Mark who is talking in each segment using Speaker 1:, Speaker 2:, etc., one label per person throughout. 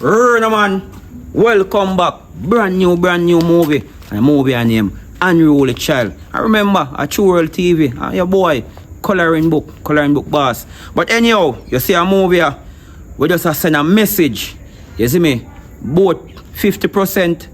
Speaker 1: No man, welcome back. Brand new movie. And movie name Unruly Child. I remember a Wrld TV. Your boy, coloring book boss. But anyhow, you see a movie here, we just send a message. You see me? Both 50%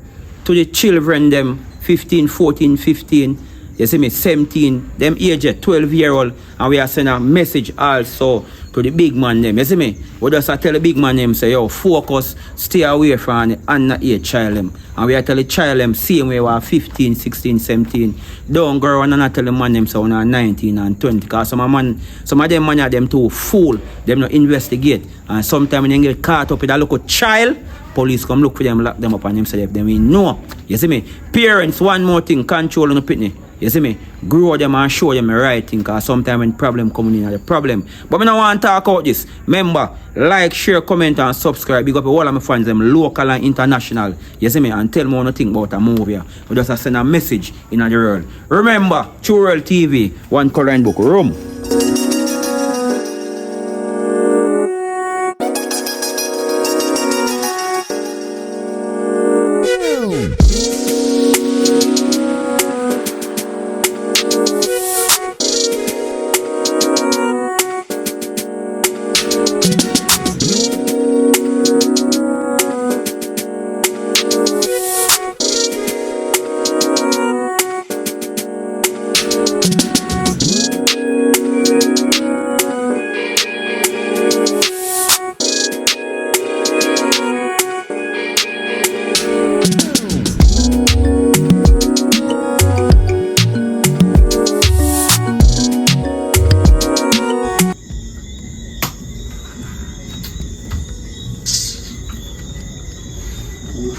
Speaker 1: to the children them 15, 14, 15. You see me? 17. Them age 12-year-old. And we are sending a message also to the big man them. You see me? We just tell the big man them say, yo, focus, stay away from the underage child them. And we are tell the child them same way we are 15, 16, 17. Don't go around and not tell the man them so we are 19 and 20. Because some of them man are them too fool. Them not investigate. And sometimes when they get caught up with a local child, police come look for them, lock them up and them say them we know. You see me? Parents, one more thing, control on the pitney. You see me? Grow them and show them the right thing, because sometimes when problem coming in, the problem. But I don't want to talk about this. Remember, like, share, comment and subscribe. Big up all of my fans, them local and international. You see me? And tell me nothing about a movie. We just send a message in the world. Remember, Wrld TV, one coloring book. Room.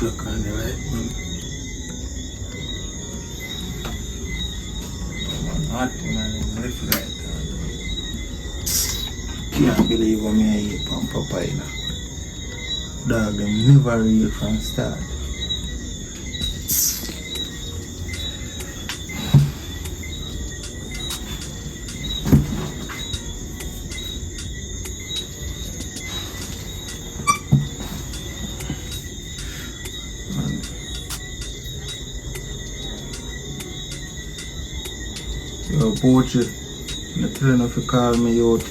Speaker 2: Look on the right one. Hot man, lift right down. Can't believe what me I eat from Papa, you know. Dog, them never real from start. Yo, Poachy, I'm telling you if you call me out.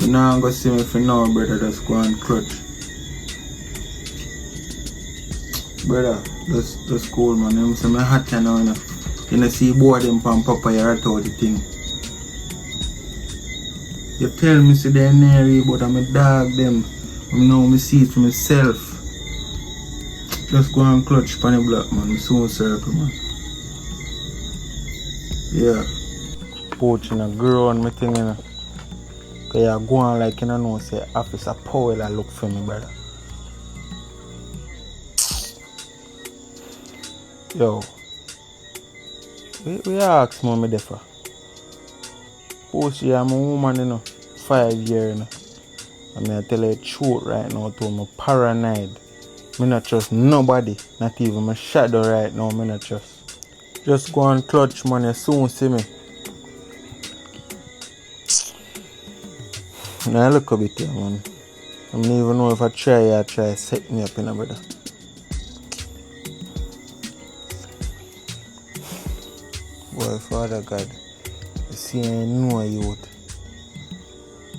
Speaker 2: You know I'm going to see me for now, brother, just go and clutch. Brother, that's cool, man. I'm saying I'm hot now, you know. You know, see boy them from Papa, you rat out the thing. You tell me see they're near but I'm a dog them. I know me see it for myself. Just go and clutch pan the block, man. I'm so circle, man. Yeah. Poaching a grow on me thing, you know. Cause you're going like you know say Officer Powell I look for me, brother. Yo. We ask mommy differ. Poachy I'm a woman, you know, 5 years, you know. I mean I tell you the truth right now too, I'm paranoid. Me not trust nobody, not even my shadow right now, me not trust. Just go and clutch, man, you soon see me. Now look a bit here, man. I don't even know if I try set me up in a brother. Boy, Father God, you see I know youth.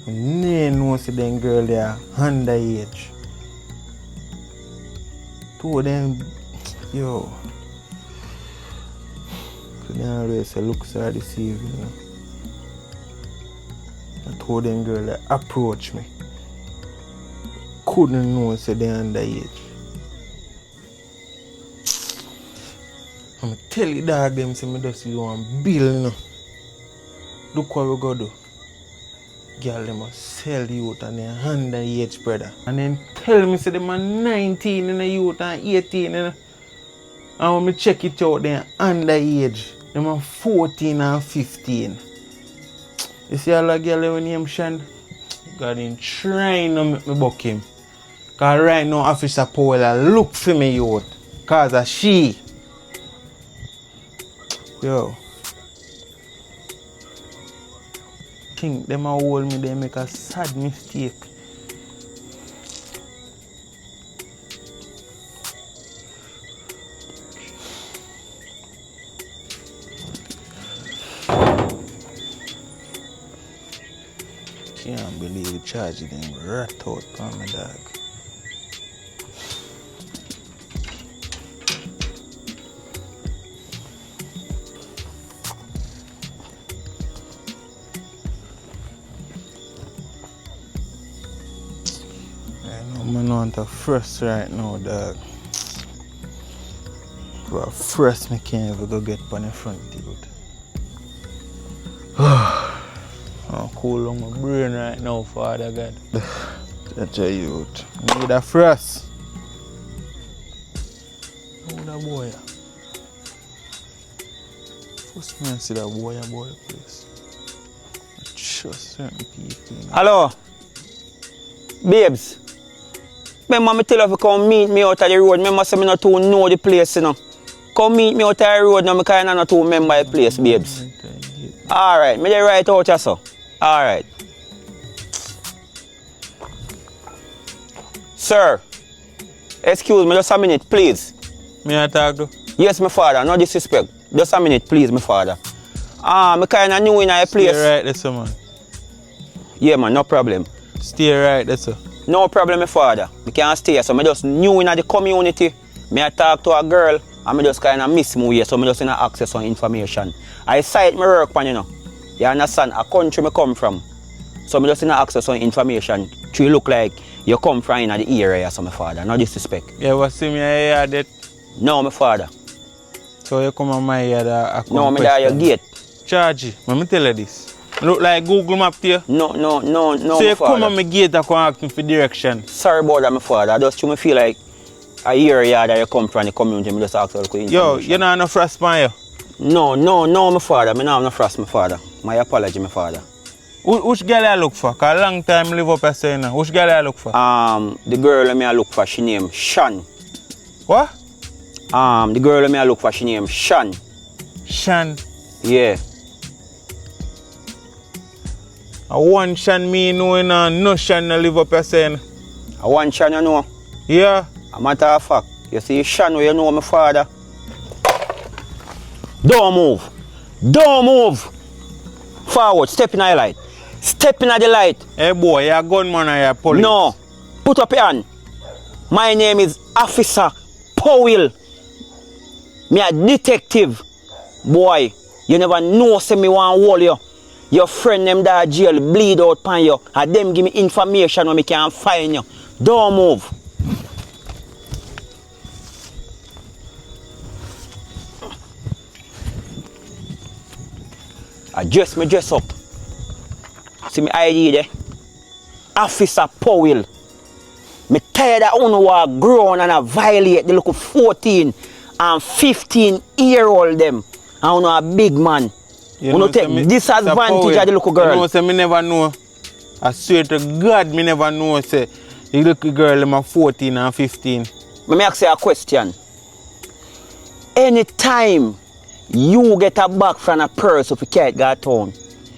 Speaker 2: I know see them girl they are underage. Two of them, yo. They always say looks are deceiving, you know. I told them girl that approach me. Couldn't know say they underage. I'm tell you dog them say me just you want bill, you know. Look what we go do. Girl them must sell youth and they're underage, brother. And then tell me say them are 19 in the youth and 18, you know. And when me check it out, they're underage. Them are 14 and 15. You see all the girl when name Shand? God in trying to make me buck him. Cause right now Officer Powell look for me youth. Cause of she. Yo. Think them a hold me, they make a sad mistake. charge them rat out on my dog. I'm not to first right now, dog. But first, I can't even go get on the front, dude. I'm cool on my brain right now, Father God. That's a youth. I need a first. How that boy? First man see that boy please. I trust certain people.
Speaker 1: Hello? Babes? Remember me tell you to come meet me out of the road. Remember say me not too know the place, you know. Come meet me out of the road now, me kinda not too remember the place, babes. Alright, me dey right out here, so. Alright. Sir, excuse me just a minute, please.
Speaker 2: Me a talk to?
Speaker 1: Yes, my father, no disrespect. Just a minute, please, my father. Me kinda new in a place.
Speaker 2: Stay right there, sir, man.
Speaker 1: Yeah, man, no problem.
Speaker 2: Stay right there, sir.
Speaker 1: No problem, my father. I can't stay here, so I just new in the community. I talk to a girl, and I just kind of miss me here, so I just in access on information. I site my work on, you know. You understand? A country I come from. So I just in access on information. You look like you come from in the area, so my father. No disrespect.
Speaker 2: You ever see me here that?
Speaker 1: No, my father.
Speaker 2: So you come on my yard
Speaker 1: No, me there your gate.
Speaker 2: Charge, let me tell you this. Look like Google Map to you?
Speaker 1: No,
Speaker 2: so you come on my gate and come ask me for direction?
Speaker 1: Sorry about that, my father. I just feel like a area that you come from the community, I just ask for information.
Speaker 2: Yo, you don't have no frost on you?
Speaker 1: No, my father. I don't have no frost, my father. My apology, my father.
Speaker 2: Which girl I look for? Because a long time I live up here saying now. Which girl I look for?
Speaker 1: The girl I look for, she named Shan.
Speaker 2: What?
Speaker 1: The girl I look for, she named Shan.
Speaker 2: Shan?
Speaker 1: Yeah.
Speaker 2: A one Shan me knowing no Shan I live up here saying.
Speaker 1: A one Shan you know?
Speaker 2: Yeah.
Speaker 1: A matter of fact, you see Shan where you know my father. Don't move. Don't move. Forward, step in the light. Step in the light.
Speaker 2: Hey boy, you're a gunman or you're a police?
Speaker 1: No. Put up your hand. My name is Officer Powell. Me a detective. Boy, you never know say me want hold you. Your friend them that jail bleed out pan you. And them give me information when me can find you. Don't move. I dress up. See me ID there. Officer Powell. Me tired of one who are grown and violate the look of 14 and 15-year-old them. And a big man. You know take disadvantage of the little girl.
Speaker 2: You know say me never know. I swear to God me never know say the little girl them are 14 and 15.
Speaker 1: Let me ask you a question. Anytime you get a bag from a purse if you can't go town,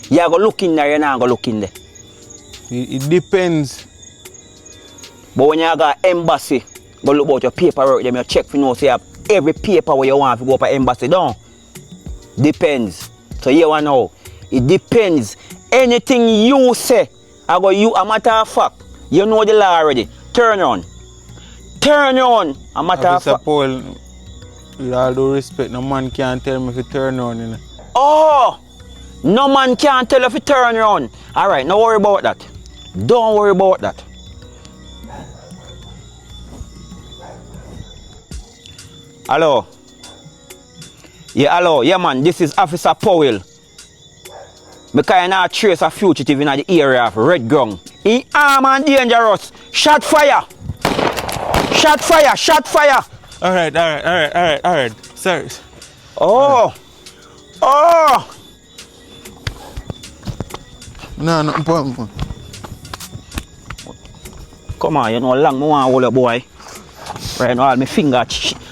Speaker 1: you go look in there, you're not going to look in there.
Speaker 2: It depends.
Speaker 1: But when you go to embassy, go look about your paperwork, them you check for you know, so you have every paper where you want to go up to embassy down. Depends. So you want to know. It depends. Anything you say, I go you a matter of fact, you know the law already. Turn on. Turn on. A matter of fact.
Speaker 2: Paul, with all due respect, no man can't tell me if you turn on. You know?
Speaker 1: Oh! No man can't tell if you turn on. Alright, don't worry about that. Don't worry about that. Hello? Yeah, hello. Yeah, man, this is Officer Powell. Me kinda trace a fugitive in the area of Red Ground. He armed and dangerous. Shot fire! Shot fire! Shot fire!
Speaker 2: Alright. Sorry.
Speaker 1: Oh! Oh!
Speaker 2: No, nothing important.
Speaker 1: Come on, you know how long I want to hold a boy. Right now, my finger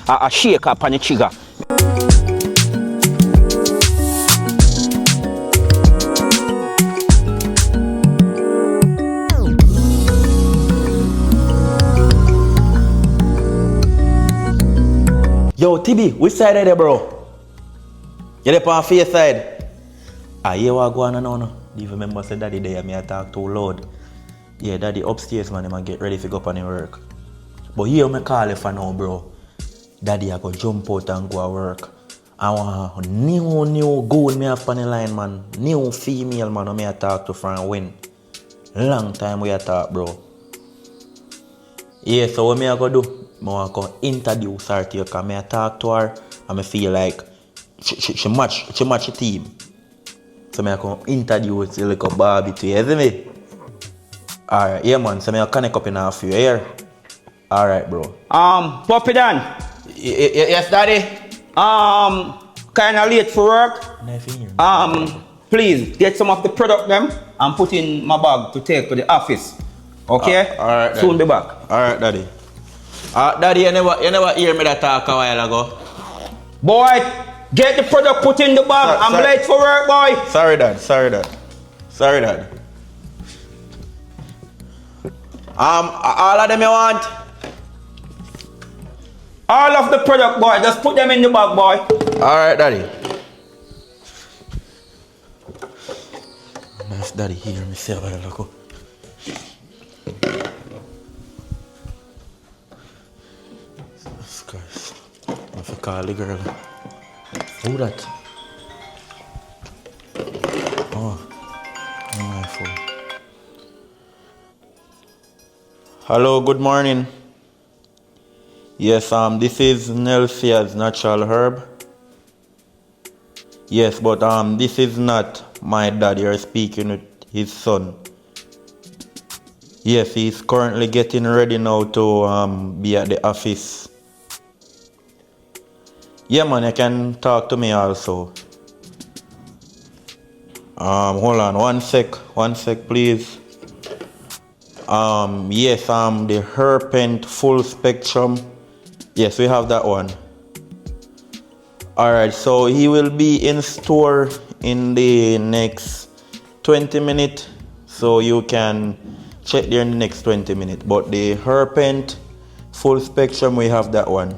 Speaker 1: a shake up on the trigger.
Speaker 3: Yo, TB, which side are they, bro? You there on fair side? Ah, you are going on now. Do you remember said that day me I talk too loud? Yeah, daddy upstairs, man, I get ready to go up on the work. But here me call you for now, bro. Daddy, I go jump out and go to work. I want a new goal me have on the line, man. New female, man, me I talk to from when. Long time we a talk, bro. Yeah, so what me I go do? I want to introduce her to you, because me I talk to her and I feel like she match the team. So me I come introduce the little Barbie to you, you see me? Alright, yeah man, so me I connect up in a few here. Alright, bro.
Speaker 1: Puppy Dan.
Speaker 3: Yes, daddy?
Speaker 1: Kinda late for work. Please get some of the product them and put in my bag to take to the office. Okay?
Speaker 3: Alright,
Speaker 1: soon be back.
Speaker 3: Alright, daddy. Daddy, you never hear me that talk a while ago.
Speaker 1: Boy, get the product put in the bag. I'm late for work, boy.
Speaker 3: Sorry, dad. All of them you want?
Speaker 1: All of the product, boy. Just put them in the bag, boy.
Speaker 3: Alright, daddy. Nice daddy hear me say a while ago. Jesus Christ. I have to call the girl. Who that? Oh, my phone. Hello, good morning. Yes, this is Nelsia's natural herb. Yes, but this is not my dad. You're speaking with his son. Yes, he's currently getting ready now to be at the office. Yeah, man, you can talk to me also. Hold on, one sec, please. Yes, the Herpent full spectrum. Yes, we have that one. Alright, so he will be in store in the next 20 minutes. So you can check there in the next 20 minutes. But the Herpent full spectrum, we have that one.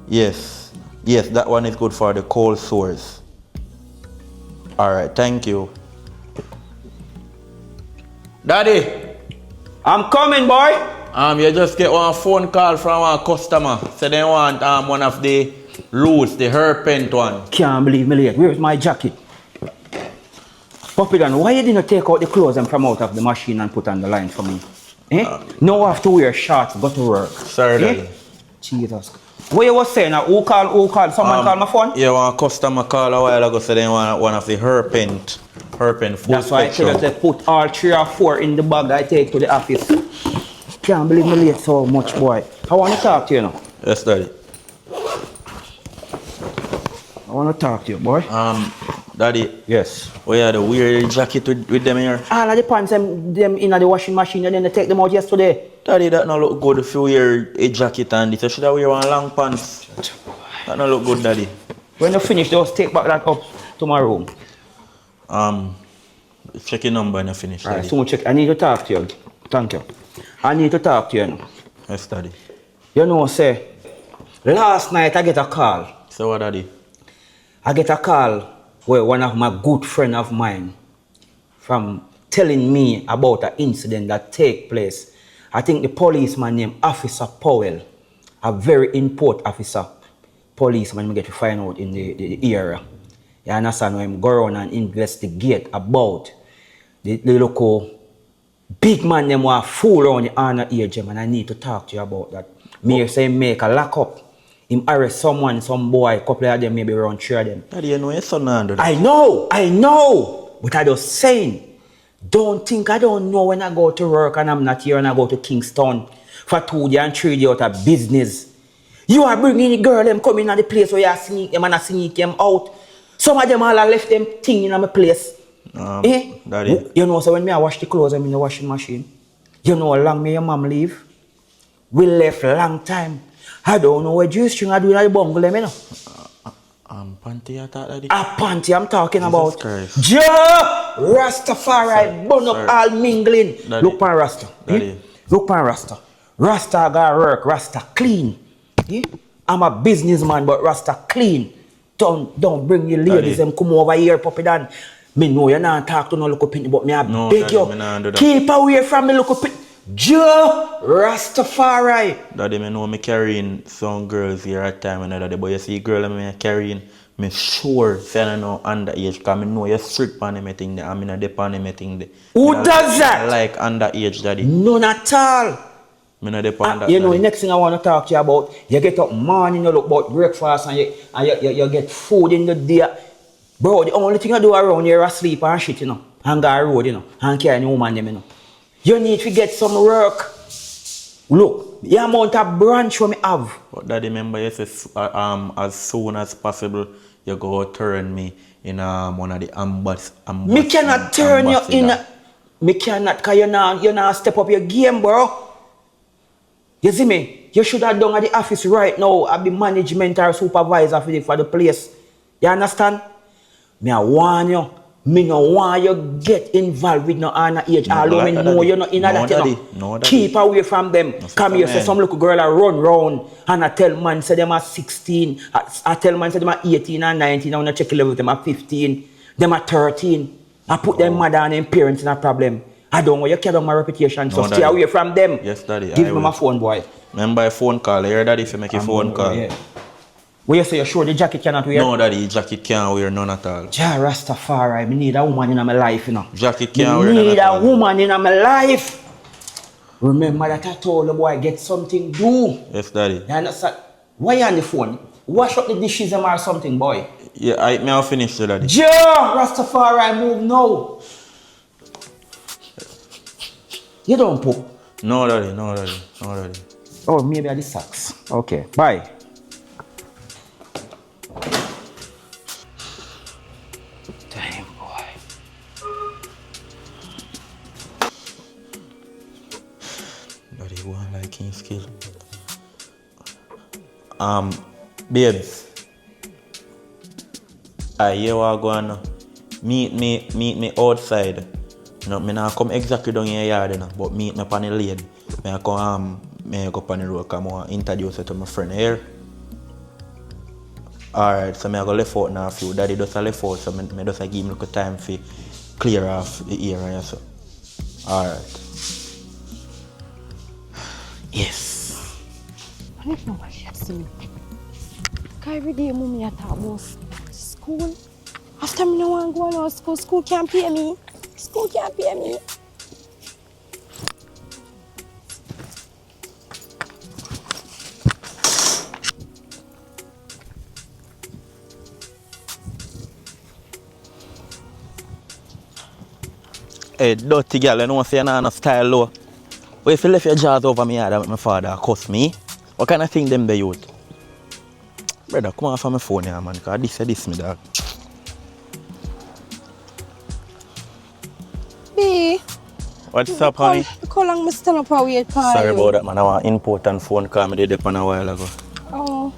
Speaker 3: Yes, that one is good for the cold sores. Alright, thank you. Daddy!
Speaker 1: I'm coming, boy.
Speaker 3: You just get one phone call from a customer. So they want one of the roots, the Herpent one.
Speaker 1: Can't believe me late. Where's my jacket? Puppy Dan, why you didn't take out the clothes and come out of the machine and put on the line for me? Now I have to wear shorts, go to work.
Speaker 3: Sorry, Daddy.
Speaker 1: Jesus. What you was saying? Who called? Someone called my phone?
Speaker 3: Yeah, one customer called a while ago, so they want one of the Herpent full
Speaker 1: That's why
Speaker 3: spectrum.
Speaker 1: I tell you to put all 3 or 4 in the bag I take to the office. Can't believe me late so much, boy. I want to talk to you now.
Speaker 3: Yes, Daddy.
Speaker 1: I want to talk to you, boy.
Speaker 3: Daddy.
Speaker 1: Yes.
Speaker 3: Where you had the weird jacket with them here?
Speaker 1: All of the pants them in the washing machine and then they take them out yesterday.
Speaker 3: Daddy, that not look good if you wear a jacket and this. You should have wear one long pants. That not look good, Daddy.
Speaker 1: When you finish, just take back that up to my room.
Speaker 3: Check your number and you finish, Daddy.
Speaker 1: Alright, so check. I need to talk to you. Thank you. I need to talk to you now.
Speaker 3: Yes, Daddy.
Speaker 1: You know, say, last night I get a call.
Speaker 3: So what, Daddy?
Speaker 1: I get a call where one of my good friend of mine from telling me about an incident that take place. I think the policeman named Officer Powell, a very important officer, policeman we get to find out in the area. You understand when him go around and investigate about the local big man them want fool around the honor age, and I need to talk to you about that. Me say make a lock up. Him arrest someone, some boy, couple of them, maybe around 3 of them.
Speaker 3: Daddy, you know your son under that.
Speaker 1: I know. But I just saying, don't think I don't know when I go to work and I'm not here and I go to Kingston for 2 days and 3 days out of business. You are bringing the girl, them coming at the place where you sneak them and I sneak them out. Some of them all left them thing in my place.
Speaker 3: Daddy.
Speaker 1: You know, so when me I wash the clothes, I'm in the washing machine. You know how long me your mom leave? We left a long time. I don't know what G-string I do in the bungle, you know.
Speaker 3: Panty I thought, Daddy.
Speaker 1: A panty I'm talking about.
Speaker 3: Christ.
Speaker 1: Ja! Rastafari, burn up all mingling.
Speaker 3: Daddy.
Speaker 1: Look pan Rasta.
Speaker 3: Daddy.
Speaker 1: Look pan Rasta. Rasta got work, Rasta clean. I'm a businessman, but Rasta clean. Don't bring your ladies and come over here, Puppy Dan. Me know you not talk to no little pitney, but me I
Speaker 3: No,
Speaker 1: beg
Speaker 3: Daddy,
Speaker 1: you,
Speaker 3: me nah do that.
Speaker 1: keep away from me little pitney. Joe Rastafari.
Speaker 3: Daddy, me know me carrying some girls here at time and other, but you see girl me carrying, me sure say I know underage, because me know you strict on them thing there, and me not dep on them thing there.
Speaker 1: Who
Speaker 3: Me
Speaker 1: does that?
Speaker 3: like underage, Daddy.
Speaker 1: None at all.
Speaker 3: Me not dep on that,
Speaker 1: You know, the
Speaker 3: Daddy.
Speaker 1: next thing I want to talk to you about, you get up morning, you look about breakfast, and you get food in the day. Bro, the only thing I do around here is sleep and shit, you know, and go road, you know, and carry any woman, them, you know. You need to get some work. Look, the amount of branch we have.
Speaker 3: But Daddy, remember you say as soon as possible you go turn me in one of the
Speaker 1: Me cannot turn you in. Me cannot, because you not step up your game, bro. You see me? You should have done at the office right now at the management or supervisor for the place. You understand? Me I warn you. Me no want you get involved with no underage. Although me know you're not in that, you know. Keep away from them. Come here, say some little girl a run round and I tell man say them are 16. I tell man say them are 18 and 19. I want to check the level with them are 15. Them are 13. I put them mother and them parents in a problem. I don't want you carry on my reputation, so stay away from them.
Speaker 3: Yes, Daddy.
Speaker 1: Give me my phone, boy.
Speaker 3: Remember a phone call. Hear Daddy if you make a phone call.
Speaker 1: Yeah. Where you say you're sure the jacket cannot wear?
Speaker 3: No, Daddy, jacket can't wear none at all.
Speaker 1: Ja Rastafari, me need a woman in my life, you know.
Speaker 3: Jacket can't wear none
Speaker 1: need
Speaker 3: at
Speaker 1: a
Speaker 3: all.
Speaker 1: woman in my life. Remember that I told the boy get something do.
Speaker 3: Yes, Daddy.
Speaker 1: You understand? Why you on the phone? Wash up the dishes or something, boy.
Speaker 3: Yeah, I'll finish, Daddy.
Speaker 1: Ja Rastafari, move now. You don't poop.
Speaker 3: No, Daddy, no, Daddy, no, Daddy.
Speaker 1: Oh, maybe I the socks. Okay, bye. Damn, boy.
Speaker 3: Daddy, you want like king skill? Babes. I hear what going on. Meet me outside. No, me not come exactly down your yard, but meet me on the lane. Me come go up on the road, come and introduce you to my friend here. Alright, so I go left out now a few. Daddy does a left out, so I just give him a little time to clear off the area. So. Alright. Yes.
Speaker 4: I don't know what she has to me. Because every day mommy I talk about school. After me no want to go to school, school can't pay me. School can't pay me.
Speaker 3: Hey, dirty girl, you know what I'm saying? Style low. But if you left your jaws over me, that my father cuss me. What kind of thing them the youth? Brother, come on from my phone here, man, because this me, dog.
Speaker 4: B.
Speaker 3: What's up, honey?
Speaker 4: How long I stand up and wait for
Speaker 3: Sorry
Speaker 4: you?
Speaker 3: about that, man. I want an important phone call. I did it a while ago.
Speaker 4: Oh.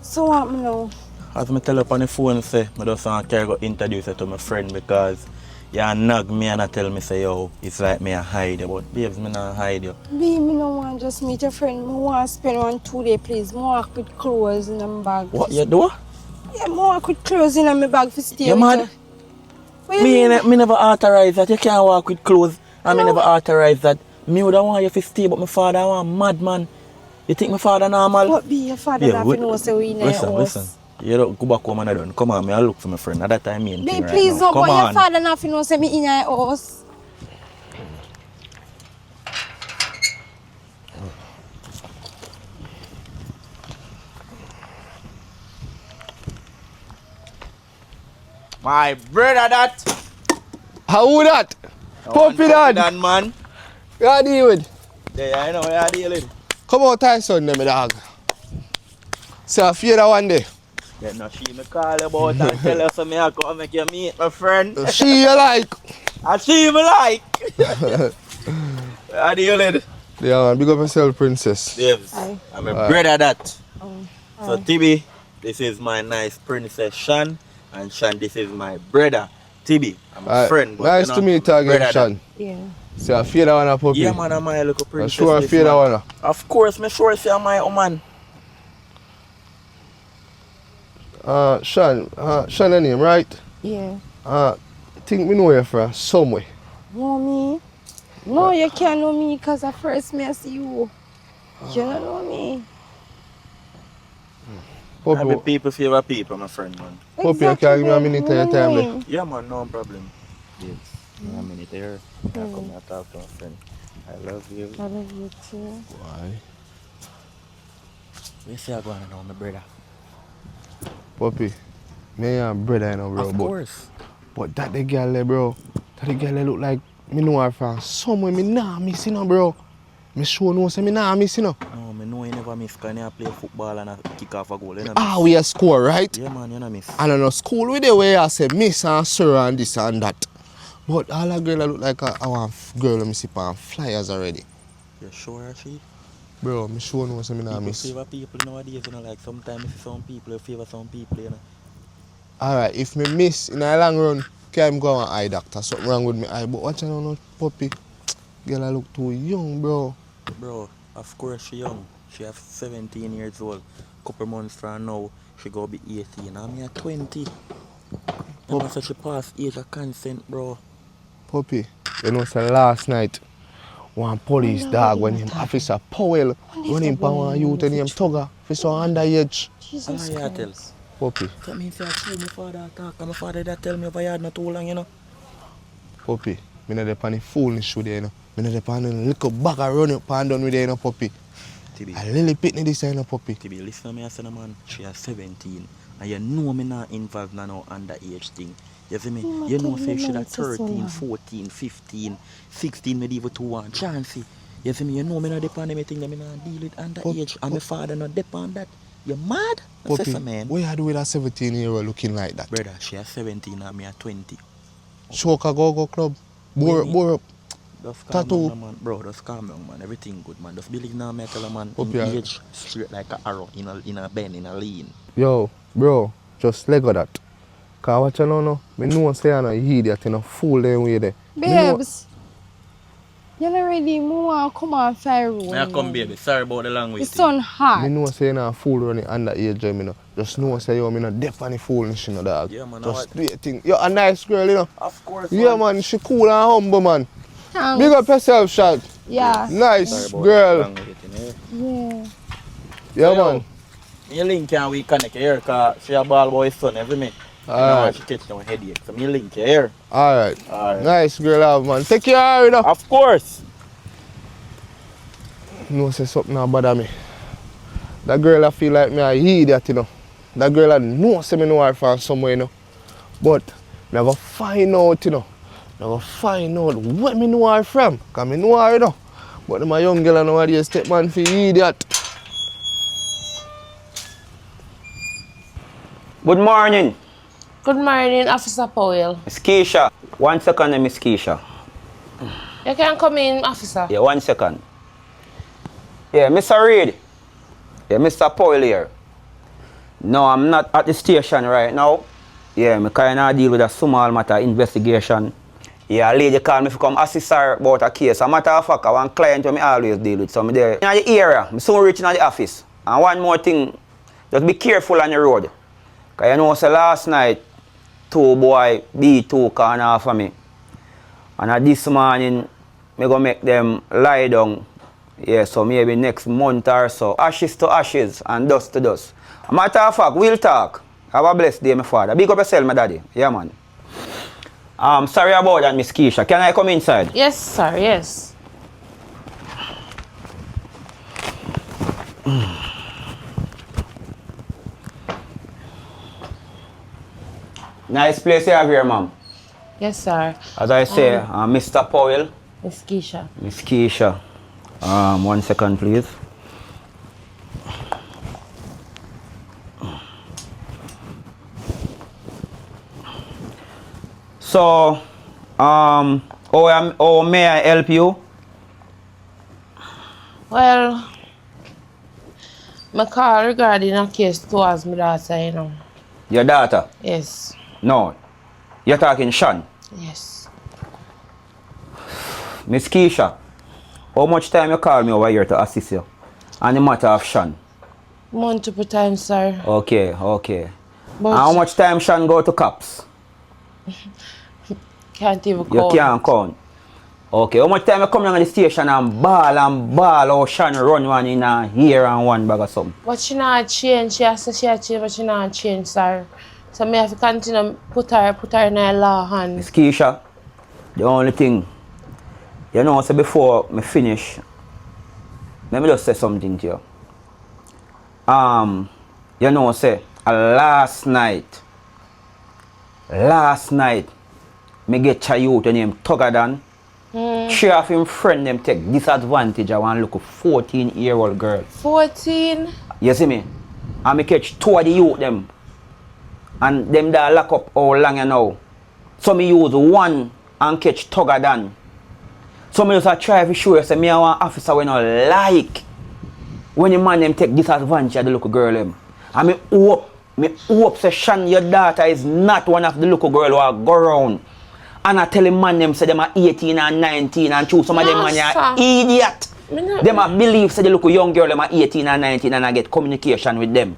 Speaker 4: So what me know?
Speaker 3: As I tell you on the phone, say, I just want to go introduce you to my friend because you nag me and I tell me, say, yo, it's like me I hide you. But babes, me not hide you.
Speaker 4: B, me no want just meet a friend. I want to spend 1-2 days, please. I walk with clothes in my bag.
Speaker 3: What you do?
Speaker 4: Yeah, I walk with clothes in my bag for stay
Speaker 3: You
Speaker 4: with
Speaker 3: mad?
Speaker 4: you. What you mean?
Speaker 3: Me never authorize that. You can't walk with clothes. And me
Speaker 4: No.
Speaker 3: never authorize that. Me would want you to stay, but my father want mad man. You think my father normal?
Speaker 4: What be your father
Speaker 3: Yeah,
Speaker 4: not to know so we in your house?
Speaker 3: listen. You don't go back home and I don't. Come on, me I look for my friend. At that time, me
Speaker 4: Babe,
Speaker 3: right
Speaker 4: please
Speaker 3: now.
Speaker 4: don't,
Speaker 3: Come
Speaker 4: but your
Speaker 3: on.
Speaker 4: father not to know so me in your house.
Speaker 3: My brother that.
Speaker 2: How that? Puppy
Speaker 3: That
Speaker 2: dad.
Speaker 3: man.
Speaker 2: What are you with?
Speaker 3: There, I know what you're dealing.
Speaker 2: Come out time son, them dog. So I fear that one day.
Speaker 3: Yeah, no, she me call you about and tell her so me I come make you meet my friend.
Speaker 2: She you like.
Speaker 3: I see me like. How do you live?
Speaker 2: Yeah man, big up yourself, princess.
Speaker 3: Yes.
Speaker 4: Aye.
Speaker 3: I'm a brother that.
Speaker 4: Oh,
Speaker 3: So Tibi, this is my nice princess Shan, and Shan, this is my brother Tibi. I'm a friend. But,
Speaker 2: Nice to meet you again,
Speaker 3: brother
Speaker 2: Sean.
Speaker 4: yeah.
Speaker 2: So I fear that one, puppy.
Speaker 3: Yeah, man, I'm my little
Speaker 2: I'm
Speaker 3: princess.
Speaker 2: sure I
Speaker 3: this
Speaker 2: fear that
Speaker 3: man.
Speaker 2: one.
Speaker 3: Of course, me sure say I'm my woman.
Speaker 2: Sean, Sean the name, right?
Speaker 4: Yeah.
Speaker 2: think me know you from somewhere.
Speaker 4: Know me? No, you can't know me because at first me I see you. You don't know me.
Speaker 3: I be
Speaker 2: Puppy,
Speaker 3: people favor people, my friend, man.
Speaker 2: Puppy, you can give me a minute of your time there.
Speaker 3: Yeah, man, no problem. Yes. A minute here. I come here talk to my friend. I love you.
Speaker 4: I love you too.
Speaker 2: Why?
Speaker 3: We say I go on now, my brother.
Speaker 2: Puppy, me and brother, you know, bro.
Speaker 3: Of course.
Speaker 2: But that the girl there, bro. That the girl there look like me know her from somewhere me nah miss, you know, bro. Me sure know say me nah miss, you know.
Speaker 3: No, me know you never miss because you play football and kick off a goal. You know,
Speaker 2: Ah, we a score, right?
Speaker 3: yeah, man, you know miss.
Speaker 2: I don't know, school with the way I say miss and sir and this and that. But all a girl that look like a want girl me see on flyers already.
Speaker 3: You sure, she?
Speaker 2: Bro, me sure know say me nah
Speaker 3: People
Speaker 2: miss.
Speaker 3: favor people nowadays, you know, like sometimes you see some people, you favor some people, you know.
Speaker 2: Alright, if me miss in a long run, can go an eye doctor. Something wrong with me eye. But watch out no puppy. Girl I look too young, bro.
Speaker 3: Bro, of course she young. She have 17 years old. Couple months from now, she go be 18. I'm here 20. You know, so she passed age of consent, bro.
Speaker 2: Puppy, you know say last night one police dog when him Officer Powell run him pa one youth named Tugger for some underage.
Speaker 4: Jesus
Speaker 3: Allah, you tell.
Speaker 4: Christ.
Speaker 2: Puppy,
Speaker 3: That means I true my father talk and my father that tell me if I had not too long, you know.
Speaker 2: puppy, me not depend on foolish with you know. Me not depend on little bag of run up and down with you, you know, puppy.
Speaker 3: Tibi,
Speaker 2: I really pitney this you know, puppy.
Speaker 3: Tibi, listen to me, I say, man, she is 17. And you know me not involved in no underage thing. You see me?
Speaker 4: You
Speaker 3: You know
Speaker 4: must
Speaker 3: say
Speaker 4: have
Speaker 3: she
Speaker 4: been
Speaker 3: that
Speaker 4: so
Speaker 3: 13,
Speaker 4: long.
Speaker 3: 14, 15, 16, maybe even 2 chance. You see me? You know me not depend on anything that me not deal with underage. And my father not depend on that. You mad? I say
Speaker 2: Puppy,
Speaker 3: so, man.
Speaker 2: what you do with a 17-year-old looking like that?
Speaker 3: Brother, she is 17 and me are 20.
Speaker 2: Shoka go club. Bore up.
Speaker 3: Just calm
Speaker 2: Tattoo.
Speaker 3: down, man. Bro, just calm down, man. Everything good, man. Just believe now, me tell a man.
Speaker 2: Hope you are-
Speaker 3: Age straight like a arrow in a bend, in a lane.
Speaker 2: Yo, bro, just let go that. Cause what you know, me know say I'm a idiot, you know, fool them way there. Me know-
Speaker 4: Babes, you're not ready. More come on fire room.
Speaker 3: I come, baby. Sorry about the language.
Speaker 4: The sun hot.
Speaker 2: Me know say you're not a fool running underage, you know. Just know say yo, me not deaf on the foolishness, you know, dog.
Speaker 3: Yeah, man,
Speaker 2: Just
Speaker 3: I-
Speaker 2: do your thing. You're a nice girl, you know.
Speaker 3: Of course,
Speaker 2: Yeah, man, she cool and humble, man.
Speaker 4: Thanks.
Speaker 2: Big up yourself, Shad.
Speaker 4: Yeah.
Speaker 2: Nice
Speaker 3: Sorry about
Speaker 2: girl.
Speaker 3: the language, you know.
Speaker 4: Yeah.
Speaker 2: Yeah,
Speaker 3: Yo,
Speaker 2: man.
Speaker 3: Me link can we connect here because she a ball boy son every minute.
Speaker 2: Alright.
Speaker 3: She catch down headache. So me link you here.
Speaker 2: Alright.
Speaker 3: Alright.
Speaker 2: Nice girl, have, man. Take care of her, you know.
Speaker 3: Of course.
Speaker 2: No say something not bother me. That girl I feel like me a idiot, you know. That girl I know say me know her from somewhere, you know. But me go find out, you know. Me go find out where me know her from. Cause me know her, you know. But my young girl nowadays take man for idiot.
Speaker 1: Good morning,
Speaker 5: Good morning, Officer Powell.
Speaker 1: Miss Keisha. 1 second, Miss Keisha.
Speaker 5: You can come in, officer.
Speaker 1: Yeah, 1 second. Yeah, Mr. Reed. Yeah, Mr. Powell here. No, I'm not at the station right now. Yeah, I kind of deal with a small matter investigation. Yeah, a lady called me to come assist her about a case. A matter of fact, I want client who I always deal with. So I'm there in the area. I'm soon reaching the office. And one more thing, just be careful on the road. Because you know, so last night, 2 boys, B2 came off of me. And this morning, I'm going to make them lie down. Yeah, so maybe next month or so. Ashes to ashes and dust to dust. A matter of fact, we'll talk. Have a blessed day, my father. Big up yourself, my daddy. Yeah, man. Sorry about that, Miss Keisha. Can I come inside?
Speaker 5: Yes, sir, yes.
Speaker 1: Mm. Nice place you have here, ma'am.
Speaker 5: Yes, sir.
Speaker 1: As I say, Mr. Powell,
Speaker 5: Miss Keisha.
Speaker 1: Miss Keisha. 1 second, please. So, how may I help you?
Speaker 5: Well, my call regarding a case towards my daughter, you know.
Speaker 1: Your daughter?
Speaker 5: Yes.
Speaker 1: No. You're talking Sean.
Speaker 5: Yes.
Speaker 1: Miss Keisha, how much time you call me over here to assist you on the matter of Sean?
Speaker 5: Multiple times, sir.
Speaker 1: Okay, okay.
Speaker 5: But
Speaker 1: And how much time Sean go to cops?
Speaker 5: Can't even count.
Speaker 1: You can't count. Okay, how much time you come down to the station and ball or Shan run one in a here and one bag of something?
Speaker 5: But she not change. She has to she a change, but she not change, sir. So me have to continue put her in her law hand.
Speaker 1: Miss Keisha, the only thing, you know, so before me finish, let me just say something to you. You know, say, last night, me get a youth named Togadan. Three of him friend them take disadvantage of one look 14-year-old girl.
Speaker 5: 14?
Speaker 1: You see me? And me catch 2 of the youth them. And them that lock up how long you know. So me use 1 and catch Togadan. So me just try to show you say me a one officer when I like when the man them take disadvantage of the little girl them. And me hope say Shan, your daughter is not one of the little girl who go around. And I tell the man them say them are 18 and 19 and choose some of them man are idiot. Them a believe say the little young girl them are 18 and 19 and I get communication with them.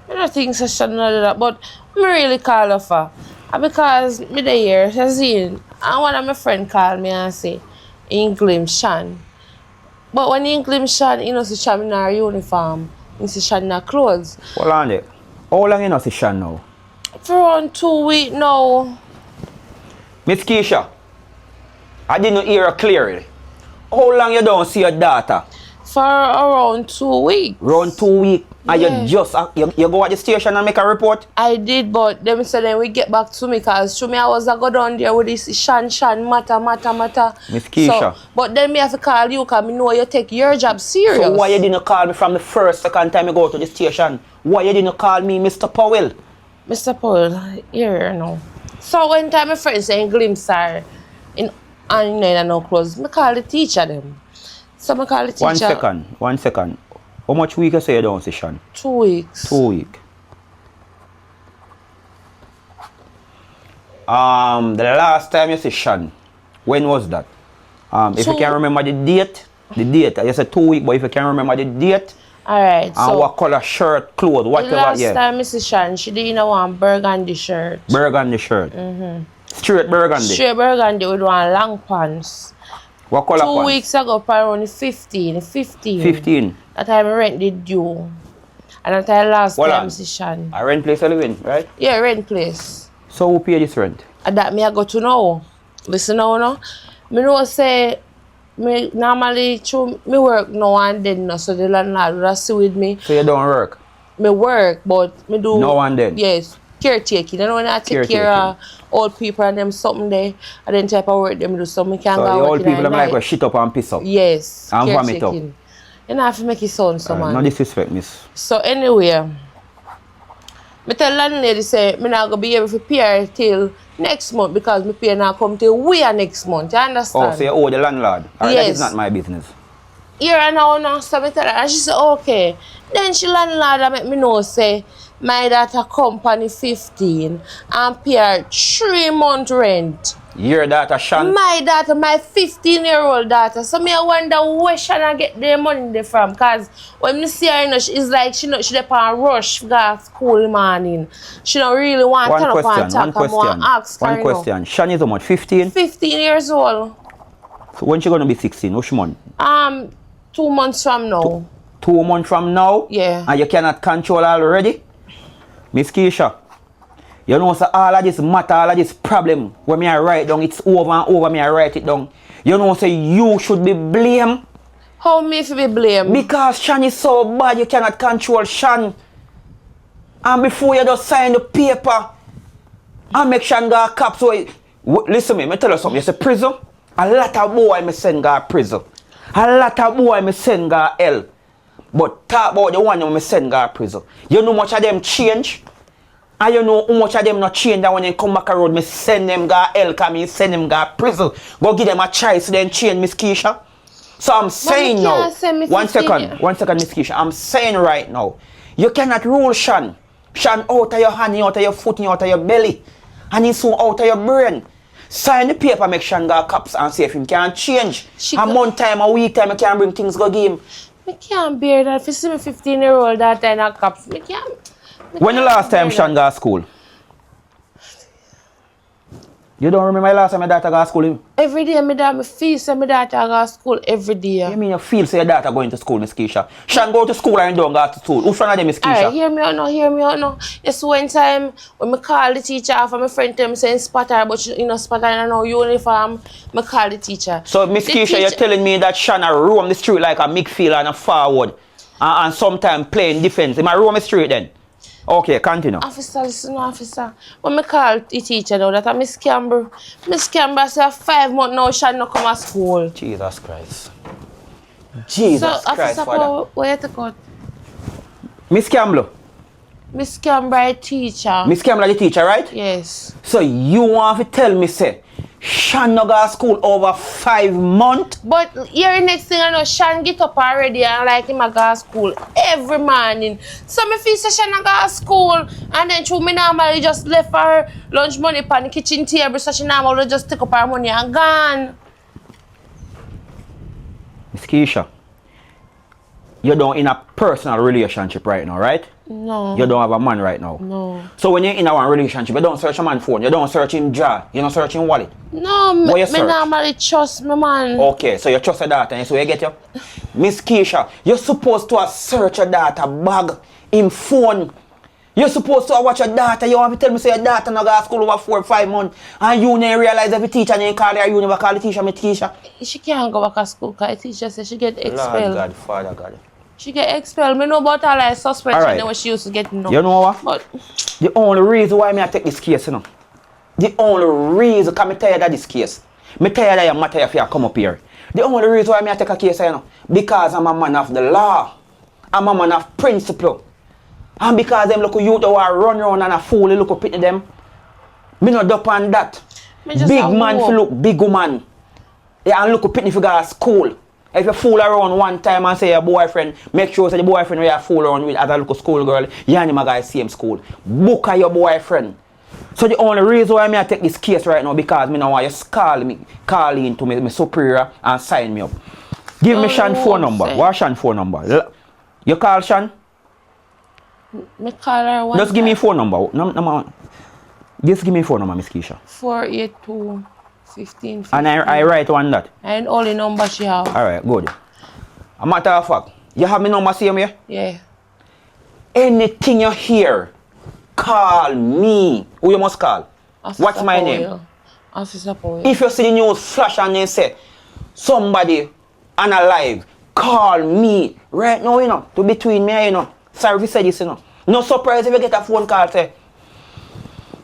Speaker 5: I don't think so Shan do that, but me really call her for. Because me the year, she seen, and one of my friend called me and say, he glimpse Shan. But when he glimpse Shan, he know see Shan in her uniform. He see Shan in her clothes.
Speaker 1: Hold on there. How long you know see Shan now?
Speaker 5: For around 2 weeks now.
Speaker 1: Miss Keisha, I didn't hear her clearly. How long you don't see your daughter?
Speaker 5: For around 2 weeks.
Speaker 1: Around 2 weeks. And
Speaker 5: Yeah.
Speaker 1: you just you go at the station and make a report?
Speaker 5: I did, but them said then we get back to me because to me I was go down there with this Shan matter.
Speaker 1: Miss Keisha.
Speaker 5: So, but then me have to call you because me know you take your job serious.
Speaker 1: So why you didn't call me from the second time you go to the station? Why you didn't call me Mr. Powell?
Speaker 5: Mr. Paul, here now. So when time my friends say glimpse her in no clothes, me call the teacher them. So me call the teacher.
Speaker 1: 1 second. How much week you say you don't see Shan?
Speaker 5: 2 weeks.
Speaker 1: 2 weeks. The last time you see Shan, when was that? If you can remember the date, you said 2 weeks, but if you can remember the date,
Speaker 5: Alright,
Speaker 1: and
Speaker 5: so
Speaker 1: what color shirt, clothes, whatever,
Speaker 5: the last
Speaker 1: yeah.
Speaker 5: time Mrs. Shan, she did one burgundy shirt.
Speaker 1: Burgundy shirt. Straight burgundy.
Speaker 5: Straight burgundy with one long pants.
Speaker 1: What color
Speaker 5: 2
Speaker 1: pants?
Speaker 5: weeks ago, probably only 15.
Speaker 1: 15.
Speaker 5: That time I rent did due. And that time last
Speaker 1: Hold
Speaker 5: time
Speaker 1: on.
Speaker 5: Mrs. Shan.
Speaker 1: I rent place I live in, right?
Speaker 5: Yeah, rent place.
Speaker 1: So who pay this rent?
Speaker 5: And that me I go to know. Listen now, no? Me know say, me normally me work now and then, no, so the landlord will see with me.
Speaker 1: So you don't work?
Speaker 5: Me work, but me do...
Speaker 1: Now and then?
Speaker 5: Yes, caretaking. You know when I take care of old people and them something there, and then type of work them do, so me can
Speaker 1: So
Speaker 5: go
Speaker 1: the
Speaker 5: work
Speaker 1: old
Speaker 5: in
Speaker 1: people
Speaker 5: the
Speaker 1: them like
Speaker 5: night.
Speaker 1: to shit up and piss up?
Speaker 5: Yes,
Speaker 1: And vomit up?
Speaker 5: caretaking. You know, I have to make it sound so man.
Speaker 1: No disrespect, miss.
Speaker 5: So anyway, me tell landlady say me not gonna be able to pay her till next month because me pay not come till we are next month. You understand?
Speaker 1: Oh, so you owe the landlord? Alright,
Speaker 5: Yes.
Speaker 1: that is not my business.
Speaker 5: Here and now, so me tell her, and she said okay. Then she landlord make me know say my daughter company 15 and pay her 3 month rent.
Speaker 1: Your daughter Shan?
Speaker 5: My daughter, my 15-year-old daughter. So me I wonder where Shanna get the money there from. Cause when me see her, you know, it's like she dey on rush go to school morning. She don't really want to turn up and talk.
Speaker 1: One question. Shan is how much? 15?
Speaker 5: 15 years old.
Speaker 1: So when she gonna be 16? Which month?
Speaker 5: 2 months from now.
Speaker 1: 2 months from now?
Speaker 5: Yeah.
Speaker 1: And you cannot control already? Miss Keisha, you know so all of this matter, all of this problem, when me I write down, it's over and over, me I write it down. You know so you should be blamed.
Speaker 5: How me if be blamed?
Speaker 1: Because Shan is so bad, you cannot control Shan. And before you just sign the paper, and make Shan go cop. So, listen to me tell you something. You say prison, a lot of boy me send go prison. A lot of boy me send go hell. But talk about the one who me send go prison. You know much of them change? And you know how much of them not change that when they come back around, me send them go hell, come me send them go prison. Go give them a choice, then change, Miss Keisha. So I'm saying now, 1 second, Miss Keisha. I'm saying right now, you cannot rule Shan. Shan out of your hand, out of your foot, out of your belly. And he's soon out of your brain. Sign the paper, make Shan go cops and see if him can change. A month time, a week time, you can bring things go give him.
Speaker 5: I can't bear that. If you see me 15-year-old that time at cops, I can't.
Speaker 1: When the last time Shan got to school? You don't remember the last time your daughter go to school?
Speaker 5: Every day, me feel say my daughter go to school every day.
Speaker 1: You mean you feel say your daughter going to school, Miss Keisha? Shan go to school and don't go to school. Which one of them, Miss Keisha?
Speaker 5: Alright, hear me out now. Yes, one time when I call the teacher after my friend tell me saying spot her, but you know spot her in no uniform, I call the teacher.
Speaker 1: So Miss Keisha, you're telling me that Shanna roam the street like a midfielder and a forward and sometimes playing defense. Am I roam the street then? Okay, continue.
Speaker 5: Officer, listen, officer. When I call the teacher now that I Miss Campbell say 5 months now Shan no come to school.
Speaker 1: Jesus Christ. Jesus
Speaker 5: so,
Speaker 1: Christ,
Speaker 5: officer,
Speaker 1: Father.
Speaker 5: where you take out?
Speaker 1: Miss Campbell.
Speaker 5: Miss Campbell teacher.
Speaker 1: Miss Campbell the teacher, right?
Speaker 5: Yes.
Speaker 1: So you want to tell me, say, Shan no go to school over 5 months?
Speaker 5: But here next thing I know, Shan get up already and like him a go to school every morning. So me feel say Shan a go to school and then through me normally just left her lunch money on the kitchen table so she normally just take up her money and gone.
Speaker 1: Miss Keisha, you don't in a personal relationship right now, right?
Speaker 5: No.
Speaker 1: You don't have a man right now.
Speaker 5: No.
Speaker 1: So when you're in a one relationship, you don't search a man's phone, you don't search him jar, you don't search him wallet.
Speaker 5: No,
Speaker 1: What you
Speaker 5: me
Speaker 1: search?
Speaker 5: normally trust my man.
Speaker 1: Okay, so you trust your daughter and so you get you. Miss Keisha, you're supposed to search your daughter bag, in phone. You're supposed to watch your daughter. You want to tell me say your daughter not go to school over 4 or 5 months and you never realize every teacher and you call her, you never call the teacher, Miss Keisha.
Speaker 5: She can't go back to school because the teacher said she get expelled.
Speaker 1: Lord God, Father God.
Speaker 5: She get expelled. Me know about her like suspension
Speaker 1: Alright.
Speaker 5: when she used to get no.
Speaker 1: You know what?
Speaker 5: But
Speaker 1: The only reason why I take this case, you know, the only reason, because I'm tired of this case, I'm tired of your matter if you come up here. The only reason why I take a case, you know, because I'm a man of the law. I'm a man of principle. And because them look youth who are run around and a fool, look up at them. Me not up on that.
Speaker 5: Me just
Speaker 1: Big
Speaker 5: a
Speaker 1: man
Speaker 5: walk.
Speaker 1: for look big woman. Yeah, and look up at if you go to school. If you fool around one time and say your boyfriend, make sure say the boyfriend where you fool around with as a little school girl, you and him a guy same school. Book a your boyfriend. So the only reason why I take this case right now because me now want you call in to me superior and sign me up. Give me Shan phone number. What's Shan phone number? You call Shan?
Speaker 5: me call her one
Speaker 1: Just give me phone number. Just give me phone number, Miss Keisha.
Speaker 5: 482 15
Speaker 1: And I write on that.
Speaker 5: And only number she have.
Speaker 1: Alright, good. A matter of fact, you have my number same here?
Speaker 5: Yeah.
Speaker 1: Anything you hear, call me. Who you must call?
Speaker 5: Officer
Speaker 1: What's my
Speaker 5: Powell.
Speaker 1: name?
Speaker 5: Officer Powell.
Speaker 1: If you see the news flash and they say somebody unalive, call me. Right now, you know, to between me and you know. Sorry if you say this, you know. No surprise if you get a phone call say,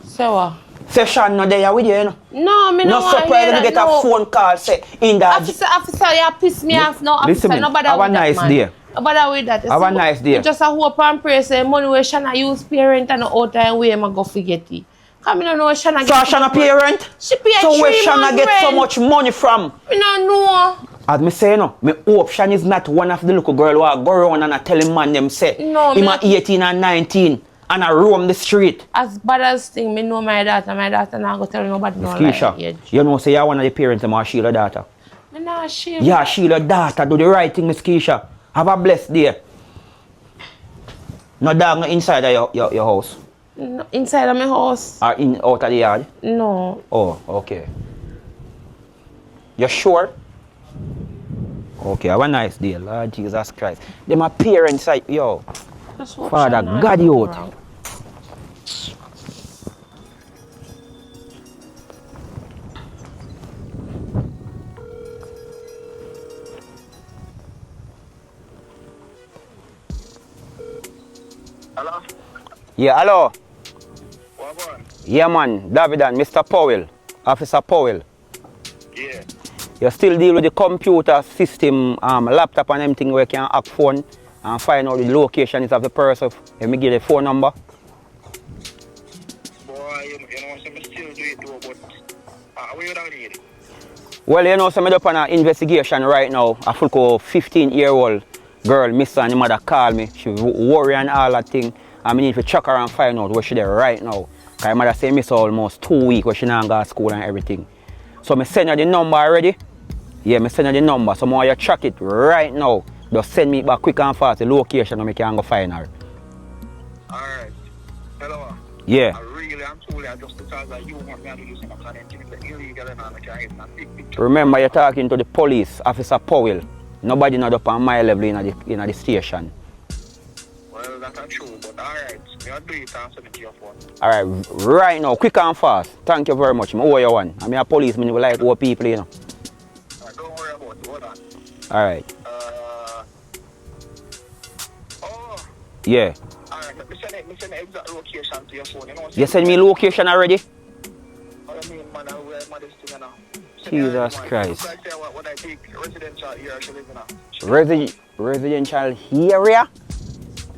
Speaker 5: Say what?
Speaker 1: say Sean not there with you, you know.
Speaker 5: No, me
Speaker 1: No
Speaker 5: no want
Speaker 1: surprise
Speaker 5: hear
Speaker 1: if you
Speaker 5: that,
Speaker 1: get
Speaker 5: no.
Speaker 1: a phone call say in that.
Speaker 5: Officer, you piss me off now.
Speaker 1: Listen
Speaker 5: Officer,
Speaker 1: me,
Speaker 5: nobody
Speaker 1: have a
Speaker 5: with that,
Speaker 1: nice
Speaker 5: man.
Speaker 1: day.
Speaker 5: Nobody with that. You
Speaker 1: Have a
Speaker 5: see,
Speaker 1: nice day.
Speaker 5: you just a hope and pray say money where Shana use parent and out time where I go forget it. Come in and know Shana
Speaker 1: So Shana pay rent?
Speaker 5: She pay
Speaker 1: So where
Speaker 5: 3
Speaker 1: Shana
Speaker 5: months
Speaker 1: get so
Speaker 5: rent.
Speaker 1: much money from?
Speaker 5: Me no know.
Speaker 1: As me say no, me hope Shana is not one of the little girl who are go around and a tell man them say
Speaker 5: No,
Speaker 1: him
Speaker 5: me
Speaker 1: a
Speaker 5: not-
Speaker 1: 18 and 19 and a roam the street.
Speaker 5: As bad as thing, me know my daughter not go tell nobody no
Speaker 1: Keisha,
Speaker 5: like age.
Speaker 1: you know say you one of the parents them are shield your daughter.
Speaker 5: Me not shame.
Speaker 1: Yeah, shield your daughter, do the right thing, Miss Keisha. Have a blessed day. No dog no inside of your house.
Speaker 5: No, inside of my house?
Speaker 1: Or in out of the yard?
Speaker 5: No.
Speaker 1: Oh, okay. You sure? Okay, have a nice day, Lord Jesus Christ. Them my parents, like, yo.
Speaker 5: Just hope
Speaker 1: Father,
Speaker 5: Shana
Speaker 1: God
Speaker 5: don't
Speaker 1: you
Speaker 5: go
Speaker 1: out.
Speaker 5: wrong.
Speaker 6: Hello?
Speaker 1: Yeah, hello.
Speaker 6: What one?
Speaker 1: Yeah, man, David and Mr. Powell, Officer Powell.
Speaker 6: Yeah.
Speaker 1: You still deal with the computer system, laptop and everything where you can hack phone and find out the location is of the person. Let me give the phone number.
Speaker 6: Boy, you know, some still do it too, but where you don't need it?
Speaker 1: Well, you know, so I'm up on an investigation right now. A full 15-year-old girl, Miss and the mother call me. She worry and all that thing. And I need to check her and find out where she there right now. Because mother say miss her almost 2 weeks where she not go to school and everything. So I send her the number already. Yeah, I send her the number. So I want you to track it right now. Just send me back quick and fast the location and I can go find her.
Speaker 6: Alright. Hello.
Speaker 1: Yeah.
Speaker 6: I really and truly just because of you want me to do some kind of things illegal and I can't even big picture.
Speaker 1: Remember, you're talking to the police, Officer Powell. Nobody not up on my level in the station.
Speaker 6: Well, that's not true, but alright. I'll do it and send it to your phone.
Speaker 1: Alright, right now, quick and fast. Thank you very much. I owe you one. I'm a policeman, you like old people, you know.
Speaker 6: Don't worry about it, hold on.
Speaker 1: Alright.
Speaker 6: Oh,
Speaker 1: Yeah.
Speaker 6: alright, let me send the exact location to your phone.
Speaker 1: You send me location already?
Speaker 6: What I mean, man, where am I this thing now?
Speaker 1: Jesus Christ.
Speaker 6: Like what I think residential area should live in.
Speaker 1: Residential area?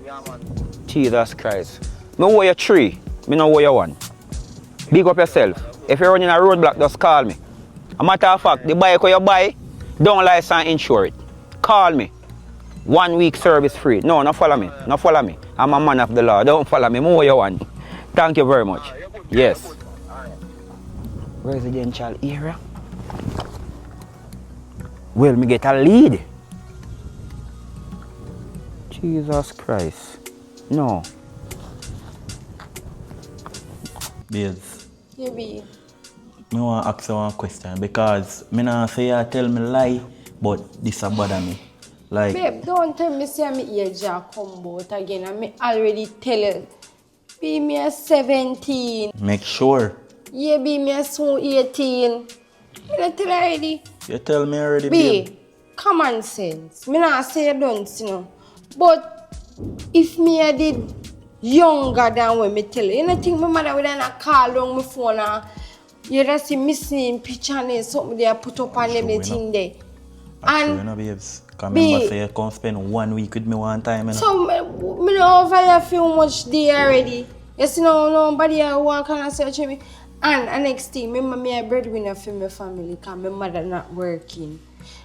Speaker 6: Yeah, man.
Speaker 1: Jesus Christ. Me owe you 3. Me no owe you 1. Big up yourself. If you're running a roadblock, just call me. A matter of fact, the bike you buy, don't license insure it. Call me. 1 week service free. No, not follow me. Not follow me. I'm a man of the law. Don't follow me. Me owe you 1. Thank you very much. Yes. Residential area? Well, me get a lead. Jesus Christ. No.
Speaker 3: Babes,
Speaker 4: Yeah, be.
Speaker 3: I want to ask you one question because I not say you tell me lie, but this a bother me. Like,
Speaker 4: Babe, don't tell me say I'm age a come out again. I already tell you. Be me a 17.
Speaker 3: make sure.
Speaker 4: Yeah, be me a soon 18. I tell you already.
Speaker 3: You tell me already, babe.
Speaker 4: Be common sense. Me not say you don't, you know. But if me I did younger than when me tell you, you think my mother would not call on my phone and you just see missing picture and something they put up and everything there.
Speaker 3: Actually,
Speaker 4: And
Speaker 3: you know, babes. Because
Speaker 4: be-
Speaker 3: remember, say you come spend 1 week with me one time, you know?
Speaker 4: so me know over here feel much there already. You see now nobody I walk and search me. And next thing, remember me a breadwinner for my family because my mother not working.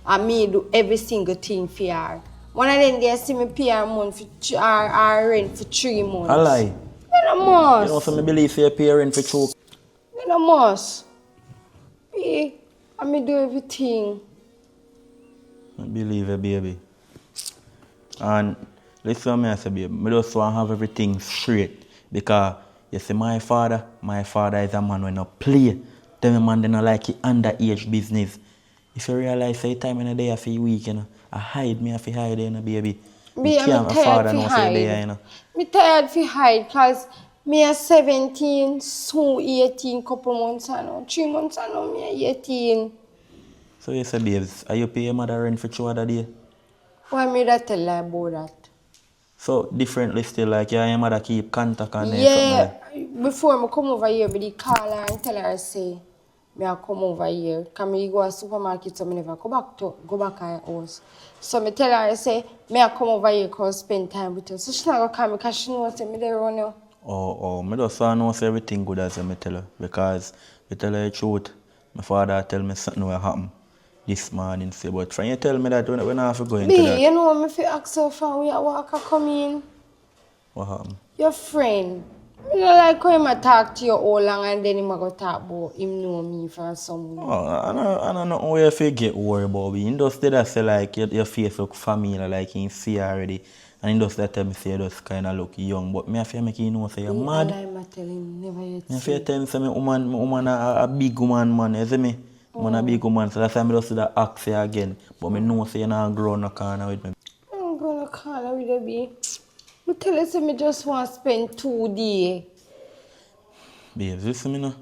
Speaker 4: And me do every single thing for her. One of them they see me pay her month for her rent for 3 months.
Speaker 3: I lie.
Speaker 4: Me no must.
Speaker 3: You know, so me believe you pay rent for choke.
Speaker 4: Me no must. Me, I me do everything.
Speaker 3: I believe you, baby. And listen to me, I say, babe, I just want to have everything straight. Because, you see, my father is a man who no play. Tell me, man, they not like it underage business. If you realize, say, time in a day, I feel weak, you know, I hide me, I feel hide, you know, baby.
Speaker 4: Me, I'm tired for hide.
Speaker 3: You know.
Speaker 4: Me tired for hide because me a 17, soon 18, couple months ago. 3 months ago, me a 18.
Speaker 3: So you say, babes, are you pay your mother rent for 2 other day?
Speaker 4: Why me that tell her about that?
Speaker 3: So differently still, like you and your mother keep contact and
Speaker 4: Yeah,
Speaker 3: something
Speaker 4: before I come over here, I call her and tell her, say, me I come over here. Because I go to the supermarket, so I never go back to her house. So I tell her, say, me I come over here because spend time with her. So she not going to call me because she knows me there run you.
Speaker 3: I just want to know say everything good as I tell her. Because, to tell her the truth, my father tell me something will happen this morning. Say, but try you tell me that when I have to go into that.
Speaker 4: You know, me feel ask her for we walk come in.
Speaker 3: What happened?
Speaker 4: Your friend. I don't like how I talk to you all long and then he go talk about him know me from somewhere.
Speaker 3: Oh, I don't know where you get worried about me. You just did that say like your face look familiar, like you see already. And you just that tell me say you just kind of look young. But me I feel make you know say you're mad.
Speaker 4: I'm telling him, never yet.
Speaker 3: I feel tell me say my woman a big woman man, you see me? Man a big woman, so that's why I just do that ask you again. But me know say you not grow no corner with me.
Speaker 4: I'm gonna call her with a bee. I tell her say me just want to spend 2 days.
Speaker 3: Babes, listen me now.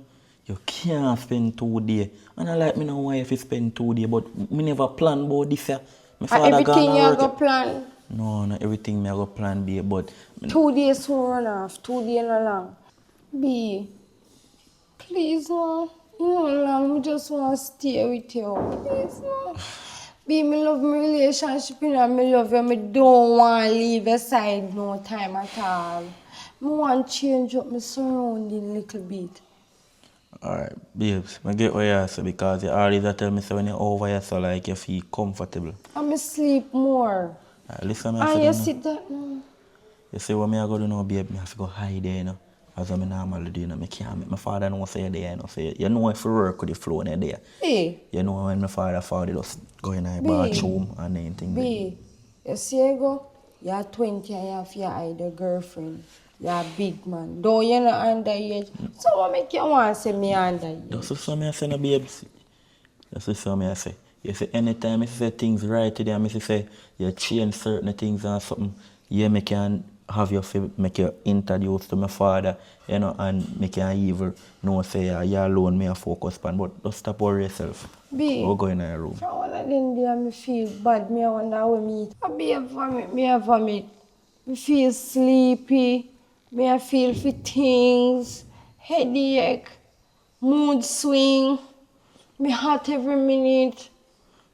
Speaker 3: You can't spend 2 days. And I like me know why if you spend 2 days, but me never plan about this year. My father
Speaker 4: Everything
Speaker 3: gone
Speaker 4: you
Speaker 3: work.
Speaker 4: go plan.
Speaker 3: No, not everything me I go plan, babe, but
Speaker 4: 2 days soon run off. 2 days no long. B, please no. You know long. I just want to stay with you. Please no. B, me love my relationship and me love you. I don't want to leave your side no time at all. I want to change up my surrounding a little bit.
Speaker 3: alright, babes, I get what you say because you always tell me so when you're over here so like you feel comfortable.
Speaker 4: I'm sleep more.
Speaker 3: Listen, me
Speaker 4: And
Speaker 3: say
Speaker 4: you
Speaker 3: now.
Speaker 4: sit that now.
Speaker 3: You see what me I go do now, babe, me have to go hide there, you know. As I normally do, you know, me can't make my father know say you're there, you know. Say, you know if you work with the flow in there.
Speaker 4: Hey.
Speaker 3: You know when my father just go in the bathroom and anything.
Speaker 4: B, you see you go, you're 20 and you have your either girlfriend. You're a big man. Though you're not underage. So what make you want to say me underage?
Speaker 3: That's what me I say, no babes. That's what me I say. You say anytime I say things right today, I say you change certain things or something, yeah, me can have your make you introduce to my father, you know, and make you even know say you alone me a focus on. But don't stop worry yourself.
Speaker 4: B.
Speaker 3: We'll go in your room.
Speaker 4: For all of them day, I feel bad. Me I wonder how me eat. I be a vomit. Me a vomit. Me feel sleepy. Me I feel for things. Headache. Mood swing. Me hot every minute.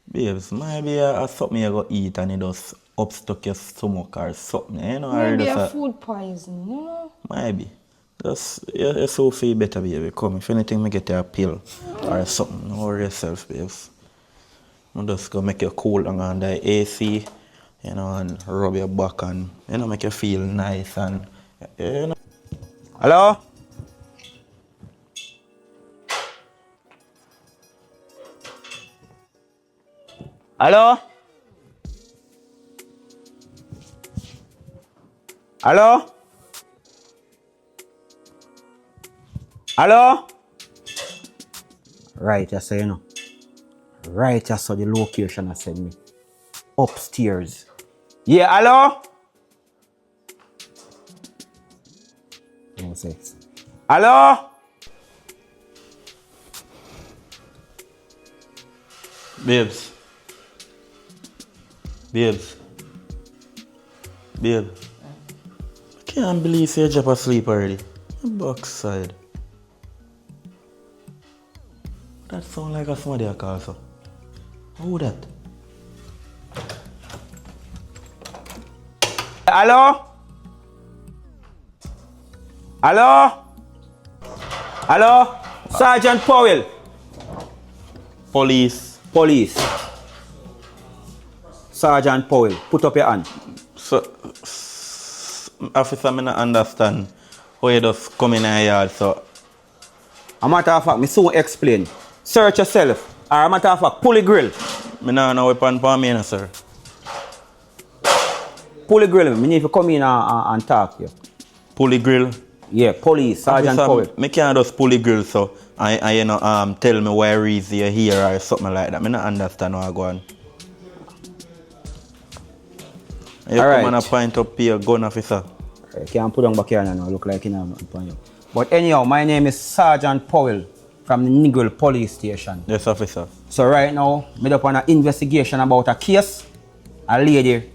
Speaker 3: Babes, maybe something you go eat and it just upstuck your stomach or something, you know? Or
Speaker 4: Maybe
Speaker 3: just
Speaker 4: a food poison, you know?
Speaker 3: maybe. Just, you so feel better, baby. Come, if anything, me get you a pill or something. Don't worry yourself, babes. I'm just gonna make you cool on the AC, you know, and rub your back and, you know, make you feel nice and, you know.
Speaker 1: Hello? Hello? Hello? Hello? Right, I say, you know. Right, I saw the location I sent me. Upstairs. Yeah, hello? No sense. Hello?
Speaker 3: Babes. Babes. Babe. I can't believe you drop asleep already. Backside. That sound like a somebody I call so. Who that?
Speaker 1: Hello? Hello? Hello? Sergeant Powell.
Speaker 3: Police.
Speaker 1: Police. Sergeant Powell, put up your hand.
Speaker 3: So, officer, I don't understand how you just come in our yard, so.
Speaker 1: A matter of fact, me soon explain. Search yourself. Or a matter of fact, pull the grill.
Speaker 3: I don't know weapon for me, sir.
Speaker 1: Pull the grill. Me need to come in and talk to you.
Speaker 3: Pull the grill.
Speaker 1: Yeah, police, Sergeant Powell.
Speaker 3: Officer, I can't just pull the grill, so I you know, tell me where is you're here or something like that. I don't understand how I go on. You
Speaker 1: All
Speaker 3: come
Speaker 1: right.
Speaker 3: and point up here, gun officer.
Speaker 1: You can't put on back here now, look like you know upon you. But anyhow, my name is Sergeant Powell from the Nigel Police Station.
Speaker 3: Yes, officer.
Speaker 1: So right now, I'm up on an investigation about a case. A lady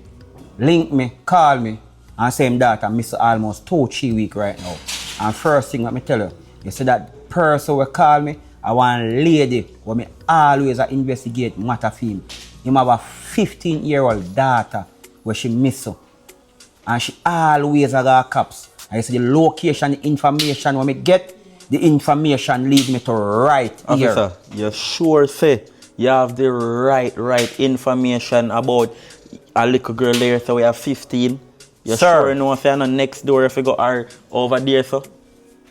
Speaker 1: linked me, called me, and say that I miss almost 2-3 weeks right now. And first thing let me tell you see that person who called me, I want a lady who me always investigate matter for him. Him have a 15-year-old daughter where she miss her. And she always got cops. I see the location, the information when me get, the information lead me to right here.
Speaker 3: Officer, you sure say you have the right information about a little girl there, so we have 15? You
Speaker 1: Sir.
Speaker 3: sure know if you're not next door if you go her over there, so?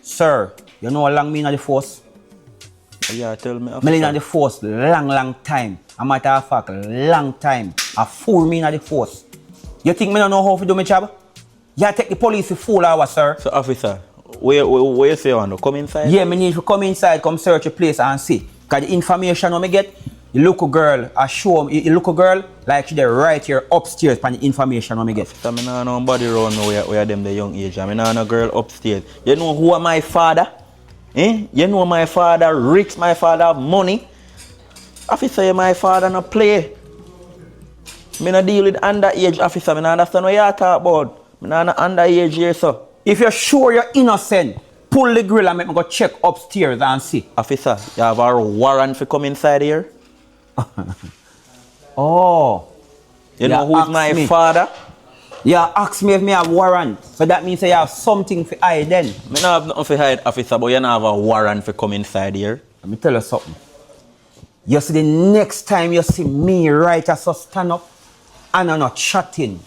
Speaker 1: Sir, you know how long me in the force?
Speaker 3: Yeah, tell me, officer.
Speaker 1: Me in the force long time. A matter of fact, long time. A fool me in the force. You think me don't know how to do my job? You take the police to fool hour, sir.
Speaker 3: So, officer, where you say you want to come inside?
Speaker 1: Yeah, me need to come inside, come search a place and see. Because the information when me get, the local girl, I show me, the local girl, like she there right here upstairs for the information when me get.
Speaker 3: So, I don't know nobody around me where them the young age. I don't know no girl upstairs. You know who am my father? Eh? You know my father rich, my father have money. Officer, my father no play. Me no deal with underage officer. Me no understand what you talk about. Me no underage here, so.
Speaker 1: If you're sure you're innocent, pull the grill and make me go check upstairs and see.
Speaker 3: Officer, you have a warrant for come inside here?
Speaker 1: Oh.
Speaker 3: You know who's my father?
Speaker 1: Yeah, ask me if me have warrant. So that means you have something for hide then.
Speaker 3: Me no have nothing for hide, officer, but you no have a warrant for come inside here.
Speaker 1: Let me tell you something. You see the next time you see me right as a stand up, and I'm not chatting,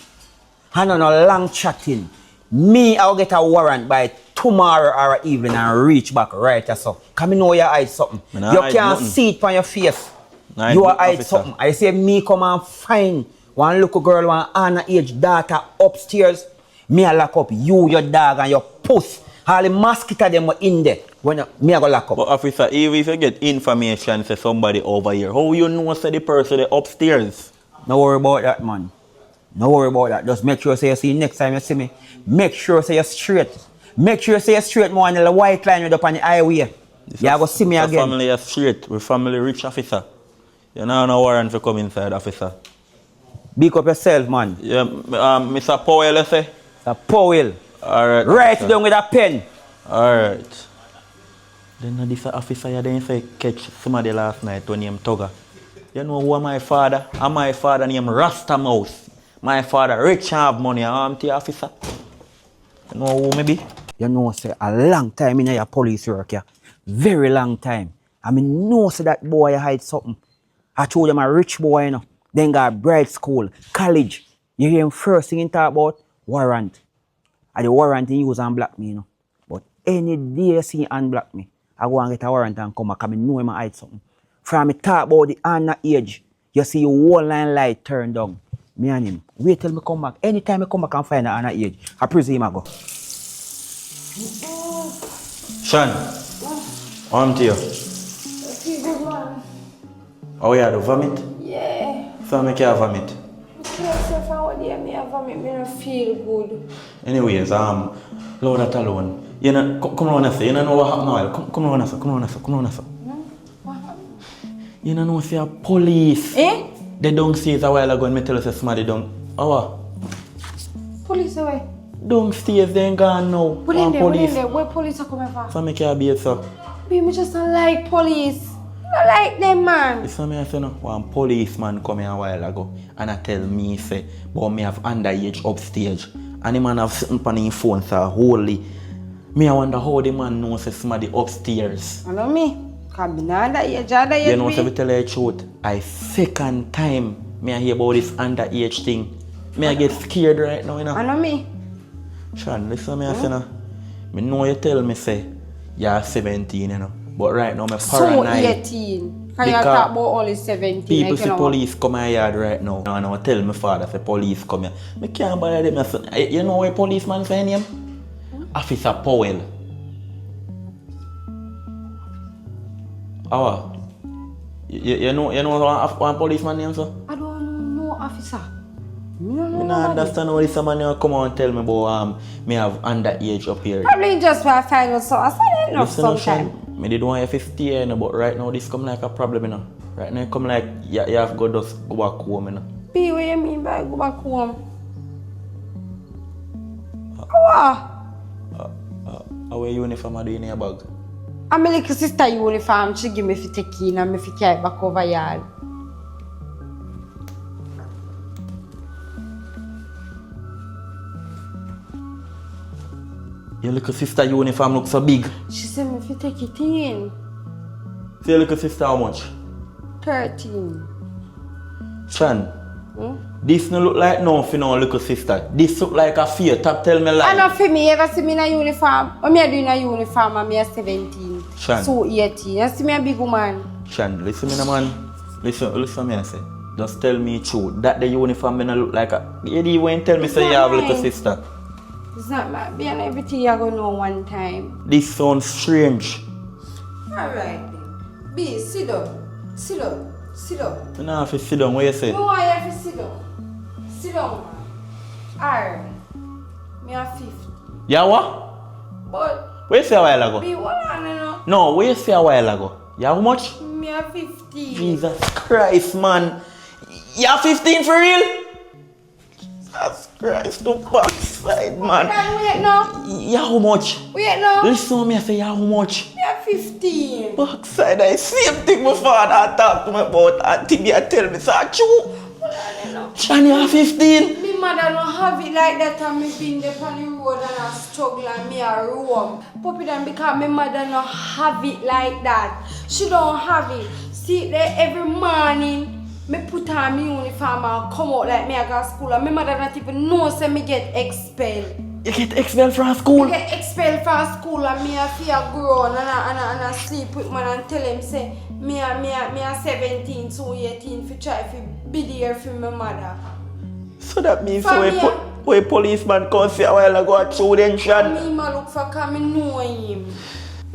Speaker 1: and I'm not long chatting, me I'll get a warrant by tomorrow or evening and reach back right as so. Come in know you hide something. You can't
Speaker 3: nothing.
Speaker 1: see it on your face.
Speaker 3: Nah,
Speaker 1: You are hide
Speaker 3: officer.
Speaker 1: something. I say me come and find one little girl, one underage daughter upstairs. Me a lock up you, your dog, and your puss. All the mosquito them were in there. When me a go lock up.
Speaker 3: But officer, even if you get information say somebody over here, how you know say the person they upstairs?
Speaker 1: No worry about that, man. No worry about that. Just make sure say you see next time you see me. Make sure say you're straight. Make sure say you're straight more than the white line with up on the highway. You go see me again.
Speaker 3: Family is straight. We family rich officer. You know no warrant for come inside, officer.
Speaker 1: Big up yourself, man.
Speaker 3: Yeah, Mr. Powell, you say?
Speaker 1: Mr. Powell.
Speaker 3: Alright.
Speaker 1: Write it down with a pen.
Speaker 3: Alright. Then this officer you didn't say catch somebody last night when named Tugger. You know who my father? And my father named Rasta Mouse. My father rich and have money. I'm the officer. You know who maybe?
Speaker 1: You know say a long time in your police work here. Very long time. I mean know say that boy hide something. I told him a rich boy, you know. Then got bright school, college. You hear him first thing he talk about warrant. And the warrant he use and block me, you know. But any day see him unblock me, I go and get a warrant and come back and I know him hide something. From me talk about the under age, you see your whole line light turn down. Me and him, wait till me come back. Anytime I come back and find the under age, I presume I go.
Speaker 3: Sean, I'm to you.
Speaker 4: Okay, good man.
Speaker 3: Oh yeah, the vomit?
Speaker 4: Yeah.
Speaker 3: So I make you vomit.
Speaker 4: Myself and what day me have vomit, me don't feel good.
Speaker 3: Anyways, Lord that alone. You know, come on, say, you know what happened now? Come on, sir.
Speaker 4: What happened?
Speaker 3: You know, say a police.
Speaker 4: Eh?
Speaker 3: They downstairs a while ago and me tell us somebody down. Oh,
Speaker 4: Police away.
Speaker 3: downstairs they ain't gone now.
Speaker 4: What in there? Where police are coming from?
Speaker 3: So I make you be sir.
Speaker 4: Me just don't like police. I like them, man.
Speaker 3: This one I say no. One policeman come here a while ago and I tell me say, but me have underage upstage. And the man have something on his phone so holy. Me I wonder how the man knows say somebody upstairs.
Speaker 4: I know me. Can't be underage.
Speaker 3: You know what I tell you the truth? I second time me I hear about this underage thing. Me I get scared right now, you know.
Speaker 4: I know me.
Speaker 3: Sean, listen me I say no. Me know you tell me say you're 17, you know. But right now, I'm paranoid.
Speaker 4: So 18. Can you talk about only 17?
Speaker 3: People see police come my yard right now. And I tell my father say police come here. I can't bother them. I say, you know where policeman say name? Officer Powell. Oh, you know one policeman name, sir?
Speaker 4: I don't know, officer.
Speaker 3: I don't understand how this man come on and tell me about me have underage up here.
Speaker 4: Probably just for a final so I said enough
Speaker 3: Listen,
Speaker 4: sometime.
Speaker 3: Me did want you 50 you know, but right now this come like a problem, you know. Right now it come like you have to go just go back home, you know.
Speaker 4: B, what you mean by go back home? What?
Speaker 3: How uniform are you in your bag?
Speaker 4: I'm my little sister uniform. She give me for take in and me for carry back over yard.
Speaker 3: Your little sister uniform looks so big.
Speaker 4: She said me for take it in.
Speaker 3: So your little sister how much?
Speaker 4: 13.
Speaker 3: Sean, this no look like no for no little sister. This look like a fear. Tap tell me
Speaker 4: I
Speaker 3: like.
Speaker 4: know for me ever see me in a uniform. When me a do in a uniform and me a 17.
Speaker 3: Sean.
Speaker 4: So 18. You see me a big woman.
Speaker 3: Sean, listen me, man. Listen me, I say. Just tell me true. That the uniform me no look like a. You won't tell me say you have a little sister.
Speaker 4: It's not my being everything you're gonna know one time.
Speaker 3: This sounds strange.
Speaker 4: Alright then. B, sit down. Sit down. Sit down.
Speaker 3: You know have to sit down, what you say?
Speaker 4: No, I have to sit down. Sit down. Alright. Me a 50.
Speaker 3: Yeah, what?
Speaker 4: But
Speaker 3: What you say a while ago?
Speaker 4: B, what on you know?
Speaker 3: No, what you say a while ago? You how much?
Speaker 4: Me a 50.
Speaker 3: Jesus Christ, man. You're 15 for real? Jesus Christ, the backside, man.
Speaker 4: Wait now.
Speaker 3: You how much?
Speaker 4: Wait now.
Speaker 3: Listen to me, I say, you how much?
Speaker 4: Me a 15.
Speaker 3: Backside, I same thing my father talk to me about. I think they tell me, so true. Sean, you're 15.
Speaker 4: Me mother don't have it like that and me been there on the road and I struggle and me a roam. Puppy then because my mother don't have it like that. She don't have it. See there every morning. Me put on my uniform and come out like me I go to school and my mother not even know say me get expelled.
Speaker 3: You get expelled from school?
Speaker 4: Me get expelled from school and me a fear grown and I sleep with man and tell him say me a 17 so 18 for try to be there for my mother.
Speaker 3: So that means
Speaker 4: For
Speaker 3: so
Speaker 4: me,
Speaker 3: we put... Why policeman come see a while ago at student Sean?
Speaker 4: Me ma look for cause me know him.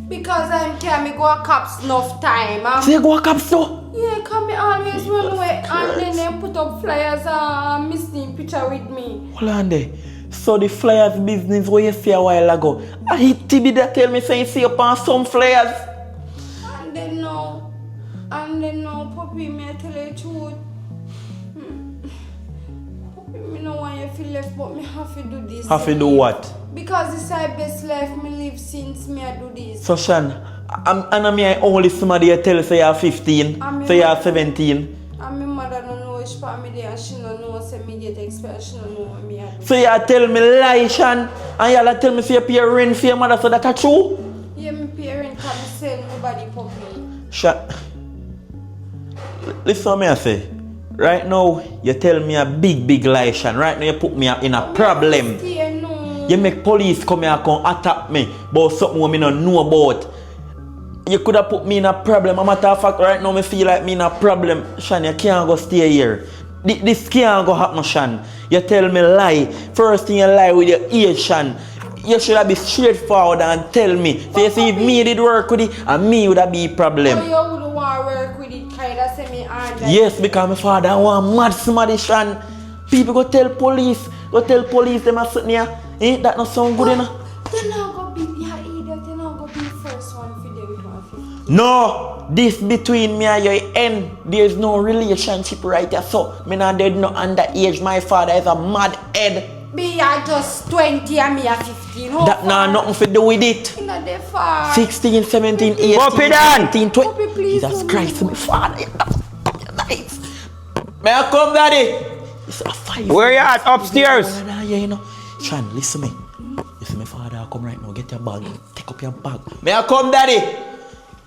Speaker 4: Because I'm care me go a cops enough time.
Speaker 3: So you go a cops too?
Speaker 4: Yeah, cause me always run away and then they put up flyers and missing picture with me.
Speaker 3: Hold on there. So the flyers business what you see a while ago. I hit TB that tell me say you see up on some flyers.
Speaker 4: And then now, puppy, me I tell you the truth. Puppy, me no want you to left, but me have to do this.
Speaker 3: Have to do what?
Speaker 4: Because this is my best life me live since me I do this.
Speaker 3: So Sean, and me only somebody you tell say you're 15, so you're 17.
Speaker 4: And my mother don't know which part me there and she don't know say me get expert, she don't know what me I do.
Speaker 3: So you tell me lie, Sean, and you tell me say you pay rent for your mother, so that's true?
Speaker 4: Yeah, my parents can sell nobody puppy.
Speaker 3: Sean, listen to me I say. Right now, you tell me a big lie, Sean. Right now, you put me in a problem. You make police come here and come attack me about something I don't know about. You could have put me in a problem. As a matter of fact, right now, I feel like me in a problem. Sean, you can't go stay here. This can't go happen, Sean. You tell me lie. First thing you lie with your age, Sean. You should have been straightforward and tell me. So you see, if me did work with it, and me would have been a problem.
Speaker 4: So you would want to work with it, kind of say me hard.
Speaker 3: Yes, because my father want mad somebody, Sean. People go tell police them are sitting here. Ain't that not sound good enough?
Speaker 4: You're not going to be, you're idiot, you're not going to be the first one for them with 150.
Speaker 3: No, this between me and your end, there's no relationship right here. So, me not dead no underage. My father is a mad head.
Speaker 4: Me are just 20 and me are 15.
Speaker 3: That nah nothing to do with it.
Speaker 4: You're not that far.
Speaker 3: 16, 17, 18,
Speaker 1: Puppy Dan!
Speaker 3: 19, 20.
Speaker 4: Puppy, please
Speaker 3: Jesus
Speaker 4: don't
Speaker 3: Christ,
Speaker 4: move.
Speaker 3: my father. You're nice. May I come, daddy? It's a 5.
Speaker 1: Where you at? Upstairs?
Speaker 3: Yeah, you know. Sean, listen me. You see my father come right now. Get your bag. Take up your bag. May I come, daddy?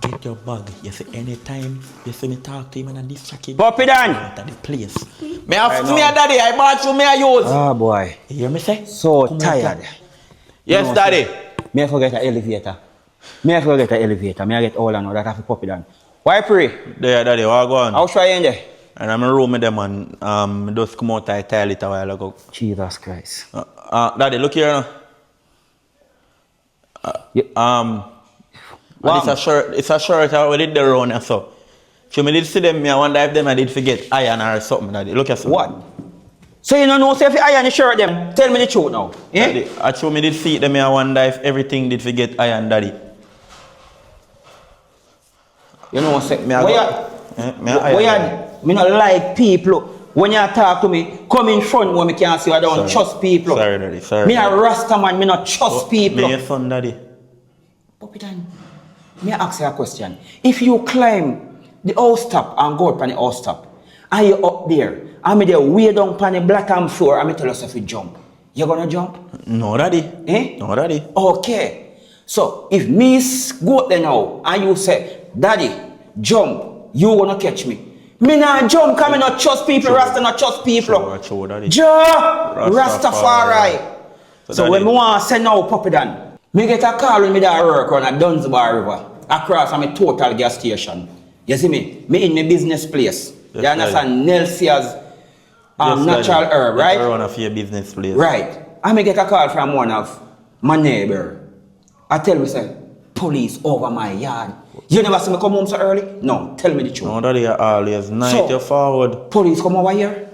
Speaker 3: Get your bag. You see, anytime you see me talk to him and I distract him.
Speaker 1: Puppy Dan!
Speaker 3: Out of the place. May I me a daddy? I bought you, may I use?
Speaker 1: Ah, boy.
Speaker 3: You hear me say?
Speaker 1: So
Speaker 3: Come
Speaker 1: tired.
Speaker 3: here. Yes, daddy.
Speaker 1: May I forget the elevator? May I forget the elevator? May I get all I know that I have to Puppy Dan? Why pray?
Speaker 3: There, daddy. What go on?
Speaker 1: How try in there?
Speaker 3: And I'm in a room with them and just come out of the toilet a while ago.
Speaker 1: Jesus Christ.
Speaker 3: Daddy, look here now. It's a shirt I did the run and so. So me did see them, I wonder if them I did forget iron or something, daddy. Look at something.
Speaker 1: What? So you don't know if you iron the shirt them? Tell me the truth now. Eh?
Speaker 3: Daddy, actually me did see them, I wonder if everything did forget iron, daddy.
Speaker 1: You know what I'm
Speaker 3: Me I go.
Speaker 1: Me not like people. When you talk to me, come in front when me can't see I don't trust people.
Speaker 3: Sorry, daddy, sorry.
Speaker 1: Me a Rasta man, me not trust people.
Speaker 3: Me your son, daddy.
Speaker 1: Puppy Dan, may I ask you a question? If you climb the house top and go up on the house top, and you up there, and me there way down on the bottom floor, and me tell us if you jump, you gonna jump?
Speaker 3: No, daddy.
Speaker 1: Eh?
Speaker 3: No, daddy.
Speaker 1: Okay. So if me go up there now, and you say, Daddy, jump, you gonna catch me. Me not jump, cause me not trust people, Rasta not trust people.
Speaker 3: True, daddy.
Speaker 1: Rastafari. So when me want to send now Puppy Dan, me get a call when me there work on a Dunsbar River, across from a total gas station. You see me? Me in my business place.
Speaker 3: Yes,
Speaker 1: you understand? Nelsia's natural herb, right?
Speaker 3: Run off your business place.
Speaker 1: Right. I me get a call from one of my neighbor. I tell me say, police over my yard. You never see me come home so early? No, tell me the truth.
Speaker 3: No, daddy, always night
Speaker 1: So,
Speaker 3: you forward.
Speaker 1: Police come over here?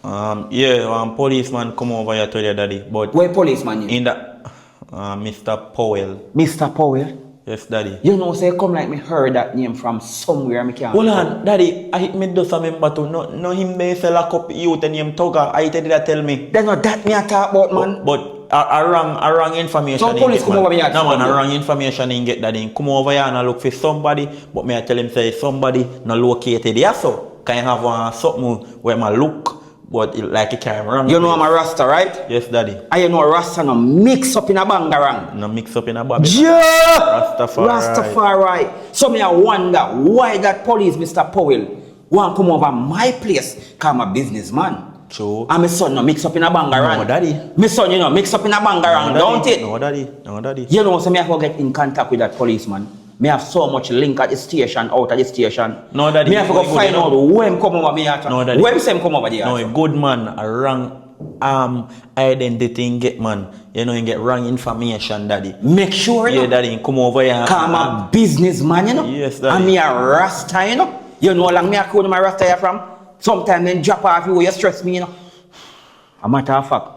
Speaker 3: Yeah, policeman come over here to your daddy, but
Speaker 1: Where policeman you?
Speaker 3: in that, Mr. Powell.
Speaker 1: Mr. Powell?
Speaker 3: Yes, daddy.
Speaker 1: You know, say come like me heard that name from somewhere me can't.
Speaker 3: Hold on, daddy, I me just remember to no him they sell a cup youth and him Toga. I tell you that tell me.
Speaker 1: That's not that me I talk about, man.
Speaker 3: But a wrong information.
Speaker 1: So police come over here.
Speaker 3: No man, a wrong information in get that in. Come over here and I look for somebody, but me I tell him say somebody not located here so. Can you have something where my look, but it, like it can't run.
Speaker 1: You know I'm a Rasta, right?
Speaker 3: Yes, daddy.
Speaker 1: And you know Rasta no mix up in a bangarang.
Speaker 3: No mix up in a baby.
Speaker 1: Yeah!
Speaker 3: Rastafari.
Speaker 1: So me I wonder why that police, Mr. Powell, want come over my place, cause I'm a businessman.
Speaker 3: True.
Speaker 1: And my son no mix up in a bangarang.
Speaker 3: No, daddy.
Speaker 1: My son, you know, mix up in a bangarang, don't it?
Speaker 3: No, daddy. No, daddy.
Speaker 1: You know, so me I have to get in contact with that policeman. Me have so much link at the station, out at the station.
Speaker 3: No, daddy.
Speaker 1: Me have to go find out when come over me at.
Speaker 3: No, daddy.
Speaker 1: When him come over there.
Speaker 3: No, a good man, a wrong identity in get, man. You know, you get wrong information, daddy.
Speaker 1: Make sure,
Speaker 3: Yeah,
Speaker 1: you know.
Speaker 3: daddy, come over here.
Speaker 1: I'm a businessman, you know.
Speaker 3: Yes, daddy.
Speaker 1: And me a Rasta, you know. You know how long me a call my Rasta here from? Sometimes then drop off you stress me, you know. A matter of fact,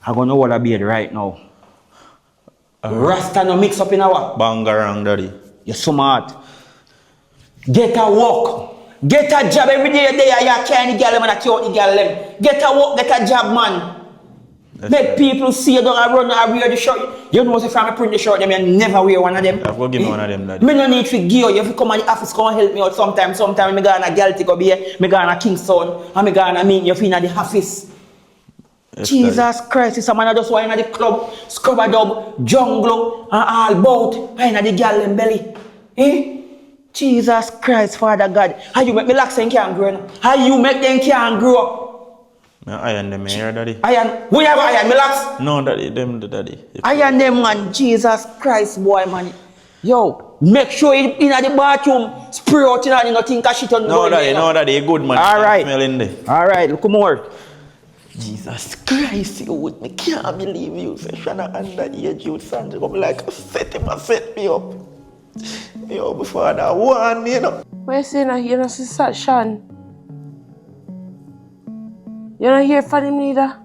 Speaker 1: I'm gonna hold a beard right now. Rasta no mix up in our.
Speaker 3: Bangarang, daddy.
Speaker 1: You're smart. Get a work. Get a job every day there. You can't get them and I can't the girl them. Get a work, get a job, man. Make people see you don't run and wear the shirt. You know if I'm print the shirt, them you never wear one of them.
Speaker 3: I've got to give me one of them, daddy.
Speaker 1: Me no need to gear. You have to come to the office, come and help me out sometime. Sometime me go on a Celtic up here, me go on a Kingston, and me go on a meet you in the office.
Speaker 3: Yes,
Speaker 1: Jesus
Speaker 3: daddy.
Speaker 1: Christ, it's a man just want in the club, scrub a dub, jungle, and all bout, in the girl them belly. Eh? Jesus Christ, Father God. How you make me lax and can't grow? Now? How you make them can't grow?
Speaker 3: I iron them here, daddy.
Speaker 1: Iron, we have iron, me lax?
Speaker 3: No, daddy, them the daddy.
Speaker 1: Iron them, man. Jesus Christ, boy, man. Yo, make sure you in the bathroom, spray out in and nothing can shit on
Speaker 3: No, daddy, no, daddy, you good, man.
Speaker 1: All right.
Speaker 3: Smell in there.
Speaker 1: All right, look more.
Speaker 3: Jesus Christ, you would me can't believe you. Say, Shana underage youth, Sanjay, come like set him and set me up. Yo, before that one, you know.
Speaker 5: What you saying? You know, Sister Sean? You don't hear from him neither?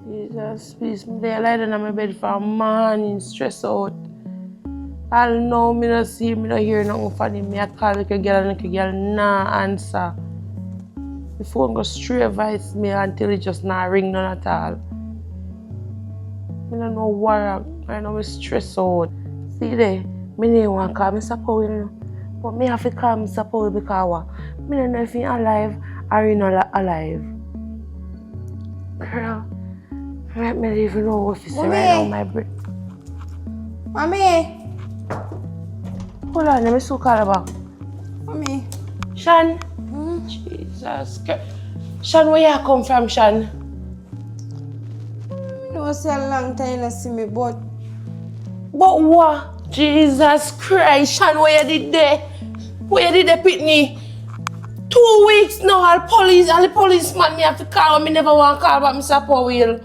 Speaker 5: Jesus, please, me there lie down on my bed for a morning, stress out. I'll know me not see, me not hear nothing from him. Me I call like a girl and like a girl nah answer. The phone go straight voice me until it just not ring none at all. I don't know what I know me stress out. See there, me didn't want to call Mr. Powell, you know. But me have to call Mr. Powell because me don't know if he's alive or he's not alive. Girl, I don't even know what to say right now, my brain.
Speaker 4: Mommy!
Speaker 5: Hold on, let me still call her back.
Speaker 4: Mommy.
Speaker 5: Sean? Jesus Christ. Sean, where you come from, Sean?
Speaker 4: It was a long time to see me, but
Speaker 5: But what? Jesus Christ, Sean, where you did there? Where you did there, Pitney? 2 weeks now, all the policeman me have to call, me never want to call about Mr. Powell.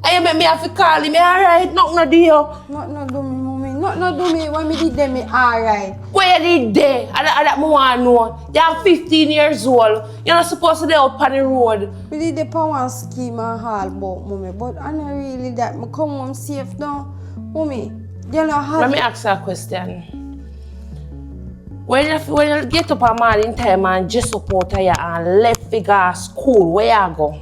Speaker 5: I make me have to call him, alright, nothing no deal.
Speaker 4: not do me, mommy. Not do me. When me did them, me alright.
Speaker 5: Where you did there? That me want to know. You're 15 years old. You're not supposed to be out on the road.
Speaker 4: We did the power scheme and all about mommy, but I not really that. Me come home safe now, mommy. You know how.
Speaker 5: Let me ask you a question. When you get up a morning time and just up out of here and left to go to school, where you go?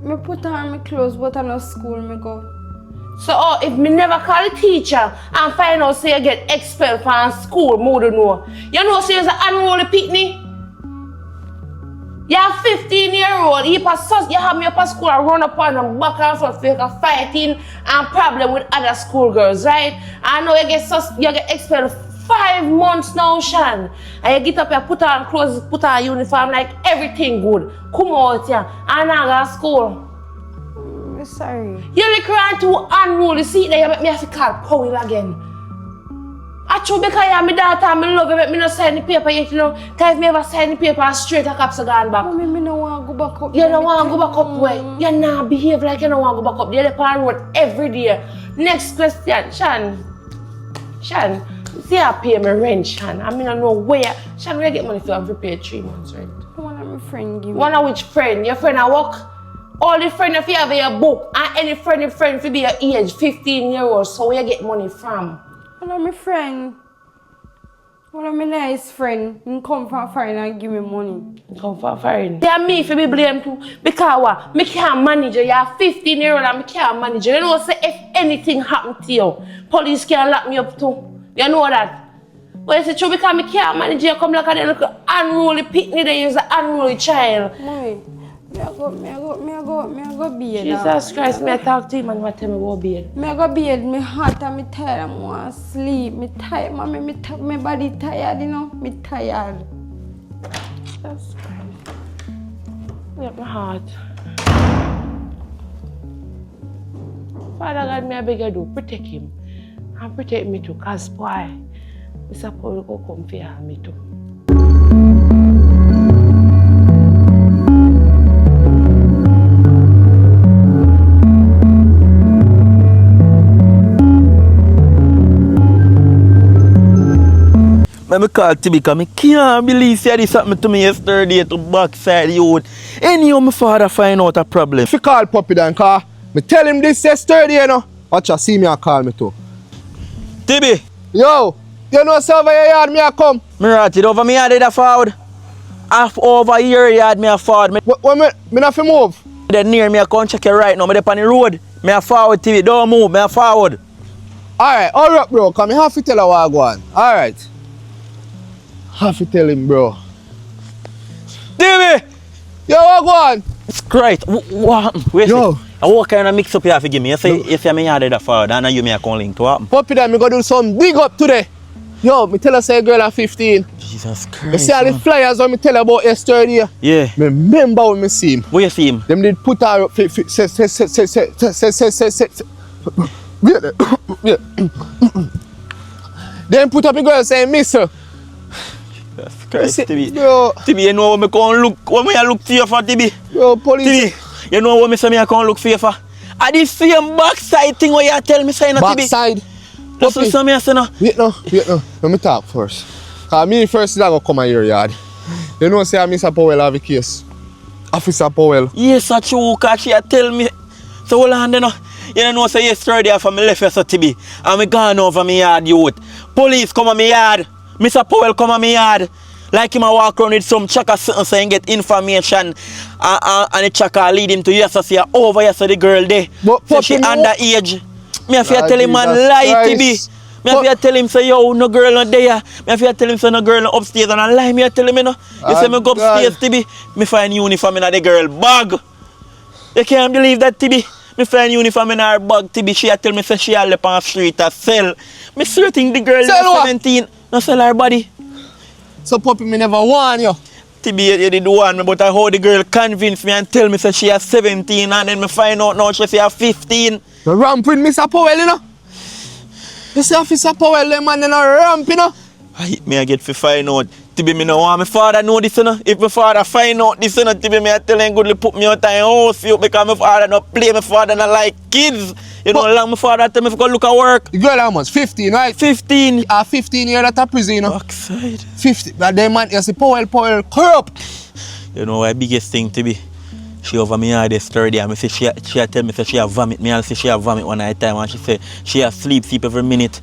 Speaker 4: Me put on my clothes, but I no school me go.
Speaker 5: So if me never call the teacher and find out say you get expelled from school, more than know. You know say you're an unruly Pitney? You're a 15-year-old, you have me up at school and run up on them back and forth for like fighting and problem with other schoolgirls, right? I know you get expelled 5 months now, Sean. And you get up here, put on clothes, put on uniform, like everything good. Come out here and now go to school.
Speaker 4: I'm sorry.
Speaker 5: You look around to Unruly, see that you make me have to call Powell again. Actually, because you're my daughter and I love you, make me not sign the paper yet, you know. Because if me ever sign the paper, straight the cops are gone back.
Speaker 4: Mommy, me no want to go back up.
Speaker 5: You don't want to go back up where? You not behave like you don't want to go back up. You're the on road every day. Next question, Sean, see I pay my rent, Sean. I mean, I know where. Sean, where you get money for you to pay 3 months rent?
Speaker 4: One of my friend give me.
Speaker 5: One of which friend? Your friend at work? All the friends if you have your book, and any friend if you be your age, 15-year-old, so where you get money from?
Speaker 4: One of my friend. One of my nice friend. He come from foreign and give me money.
Speaker 5: Come from foreign. Yeah, me if you be blamed too. Because what? Me can't manage you. You're 15-year-old and me can't manage you. You know, say if anything happen to you, police can lock me up too. You know that? But it's true because me can't manage you. Come like a little unruly Pitney there. You're an unruly child.
Speaker 4: Mommy, me go bed.
Speaker 5: Jesus Christ, me talk to him and what tell me about bed.
Speaker 4: Me go bed, me hot and me tired, I want to sleep. Me tired, mommy, my body tired, you know. Me tired.
Speaker 5: Jesus Christ. Make my heart. Father God, me I beg you do, protect him. And protect me too, cause boy, Mr. Paul go come for me too.
Speaker 3: Let me call Tibi because I can't believe say this happened to me yesterday to backside youth. Anyhow, my father find out a problem.
Speaker 2: If you call Puppy then, car, me tell him this yesterday, you know. Watch you see me and call me too.
Speaker 3: Tibi,
Speaker 2: Yo, you know sir, over your yard me a come.
Speaker 3: me right it over me I did a forward. Half over here yard me a forward.
Speaker 2: When me not fi move.
Speaker 3: Then near me I come check it right now. Me dey on the road. Me a forward Tibi. Don't move. Me a forward.
Speaker 2: Alright, hurry up bro, cause me have to tell her what I go on. Alright. Have to tell him bro.
Speaker 3: Tibi!
Speaker 2: Yo, what go on?
Speaker 3: Christ, what happened? Wait
Speaker 2: Yo.
Speaker 3: a second. What kind of mix up you have to give me? You say me had a forward and you me a call link to happen.
Speaker 2: Puppy then me go do some big up today. Yo, me tell her say girl at 15.
Speaker 3: Jesus Christ.
Speaker 2: Me see all the flyers when me tell her about yesterday.
Speaker 3: Yeah.
Speaker 2: Me remember when me see him.
Speaker 3: Where you see him?
Speaker 2: Them did put her up yeah. Then put up a girl saying miss her.
Speaker 3: Jesus Christ, Tibi.
Speaker 2: Bro,
Speaker 3: Tibi, you know what me come look, what me a look for you for, Tibi?
Speaker 2: bro, police.
Speaker 3: Tibi, you know what me say me a come look for you for? I the same backside thing where you tell me say no, Tibi.
Speaker 2: Backside.
Speaker 3: That's what me a say no.
Speaker 2: Wait no. Let me talk first. Cause me first I go come at your yard. You know say I Mr. Powell have a case. Officer Powell.
Speaker 3: Yes, that's true, cause she a tell me. So hold on, you know. You don't know say yesterday after me left here so Tibi. And me gone over me yard youth. Police come on me yard. Mr. Powell come on me yard. Like him a walk around with some checker something so he get information and the checker lead him to yes so see over yes so the girl there.
Speaker 2: But
Speaker 3: So she underage. Me have to tell him man lie Tibi. Me have to tell him say yo no girl not there. Me have to tell him say no girl not upstairs and I lie me I tell him you know. You say me go upstairs Tibi. Me find uniform in the girl bag. You can't believe that Tibi. Me find uniform in her bag Tibi. She a tell me say she a lep on the street a sell. Me sure think the girl is 17. No sell her body.
Speaker 2: So puppy me never warn you.
Speaker 3: Tibi you did warn me but I how the girl convince me and tell me say she a 17 and then me find out now she say a 15.
Speaker 2: You ramp with Mr. Powell, you know? You see Officer Powell, them man, they not ramp, you know?
Speaker 3: Me I get to find out. Tibi me no want my father know this, you know. If my father find out this, you know, Tibi me I tell him goodly put me out of house you because my father not play, my father not like kids. You know, long my father tell me to go look at work.
Speaker 2: The girl how much? 15, right?
Speaker 3: 15.
Speaker 2: 15 years at a prison, you know?
Speaker 3: Backside.
Speaker 2: 50. But them man, you see Powell corrupt.
Speaker 3: You know why biggest thing Tibi? She over me yard yesterday and me say she tell me say she a vomit. Me also say she a vomit one night time and she say she a sleep every minute.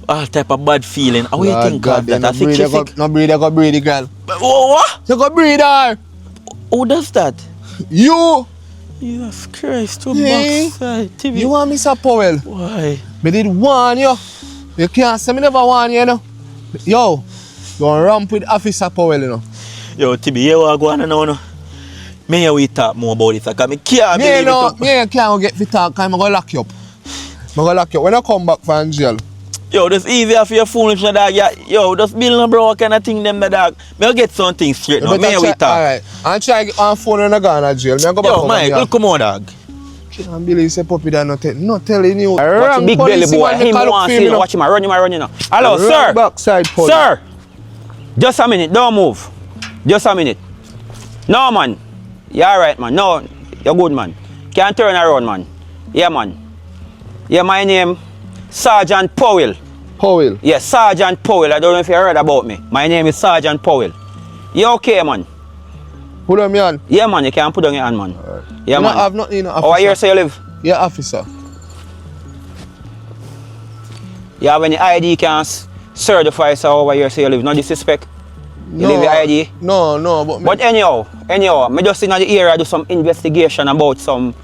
Speaker 3: All type of bad feeling. How you think of that? I think she sick.
Speaker 2: No breed, I go breed the girl.
Speaker 3: What?
Speaker 2: You go breed her.
Speaker 3: Who does that?
Speaker 2: You.
Speaker 3: Jesus Christ, too
Speaker 2: Hey.
Speaker 3: backside, Tibi.
Speaker 2: You want Mr. Powell?
Speaker 3: Why?
Speaker 2: Me did warn you. You can't say me never warn you, you know? Yo, don't ramp with Officer Powell, you know?
Speaker 3: Yo, Tibi, you want to go on now, no? Me and we talk more about this, because I can't believe it.
Speaker 2: Me can't get fit talk, because I'm going to lock you up. I'm going to lock you up. When I come back from jail.
Speaker 3: Yo, that's easier for your foolish dog. Yeah, yo, just build no bro, what kind of thing them the dog. Me get something straight now. Me and we talk.
Speaker 2: Alright, I'll try to get on phone and I go on jail. Me I go back
Speaker 3: yo, Mike, look come on, dog.
Speaker 2: Can't believe say puppy that not telling you.
Speaker 3: Watch him big belly boy. Him want to see you. Watch him run you know. Hello, sir.
Speaker 2: Backside police.
Speaker 3: Sir. Just a minute, don't move. Just a minute. No, man. You're alright, man. No, you're good, man. Can't turn around, man. Yeah, man. Yeah, my name, Sergeant Powell.
Speaker 2: Powell?
Speaker 3: Yes, Sergeant Powell. I don't know if you heard about me. My name is Sergeant Powell. You okay, man?
Speaker 2: Put on me hand.
Speaker 3: Yeah, man. You can put on your hand, man.
Speaker 2: Right.
Speaker 3: Yeah, man.
Speaker 2: I have nothing, you know,
Speaker 3: How years you live?
Speaker 2: Yeah, officer.
Speaker 3: You have any ID you can certify so over here so you live? No disrespect? You live your ID?
Speaker 2: No,
Speaker 3: but anyhow, me just in the area do some investigation about some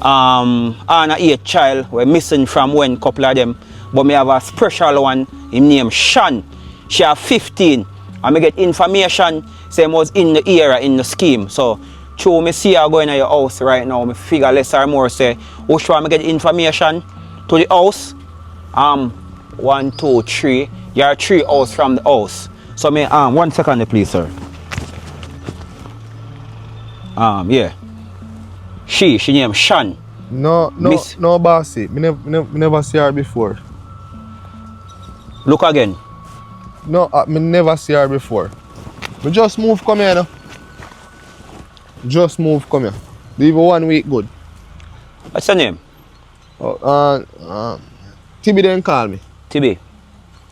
Speaker 3: under 8 child were missing from when couple of them. But me have a special one, him name Shan. She have 15. And me get information, say was in the area, in the scheme. So through me see her going to your house right now, me figure less or more say, which one me get information to the house? 1, 2, 3. You are 3 house from the house. So me 1 second please, sir. Yeah. She name Shan.
Speaker 2: No, bossy. Me never see her before.
Speaker 3: Look again.
Speaker 2: No, me never see her before. Me just move come here now. Just move come here. Leave 1 week good.
Speaker 3: What's her name?
Speaker 2: Tibi didn't call me.
Speaker 3: Tibi.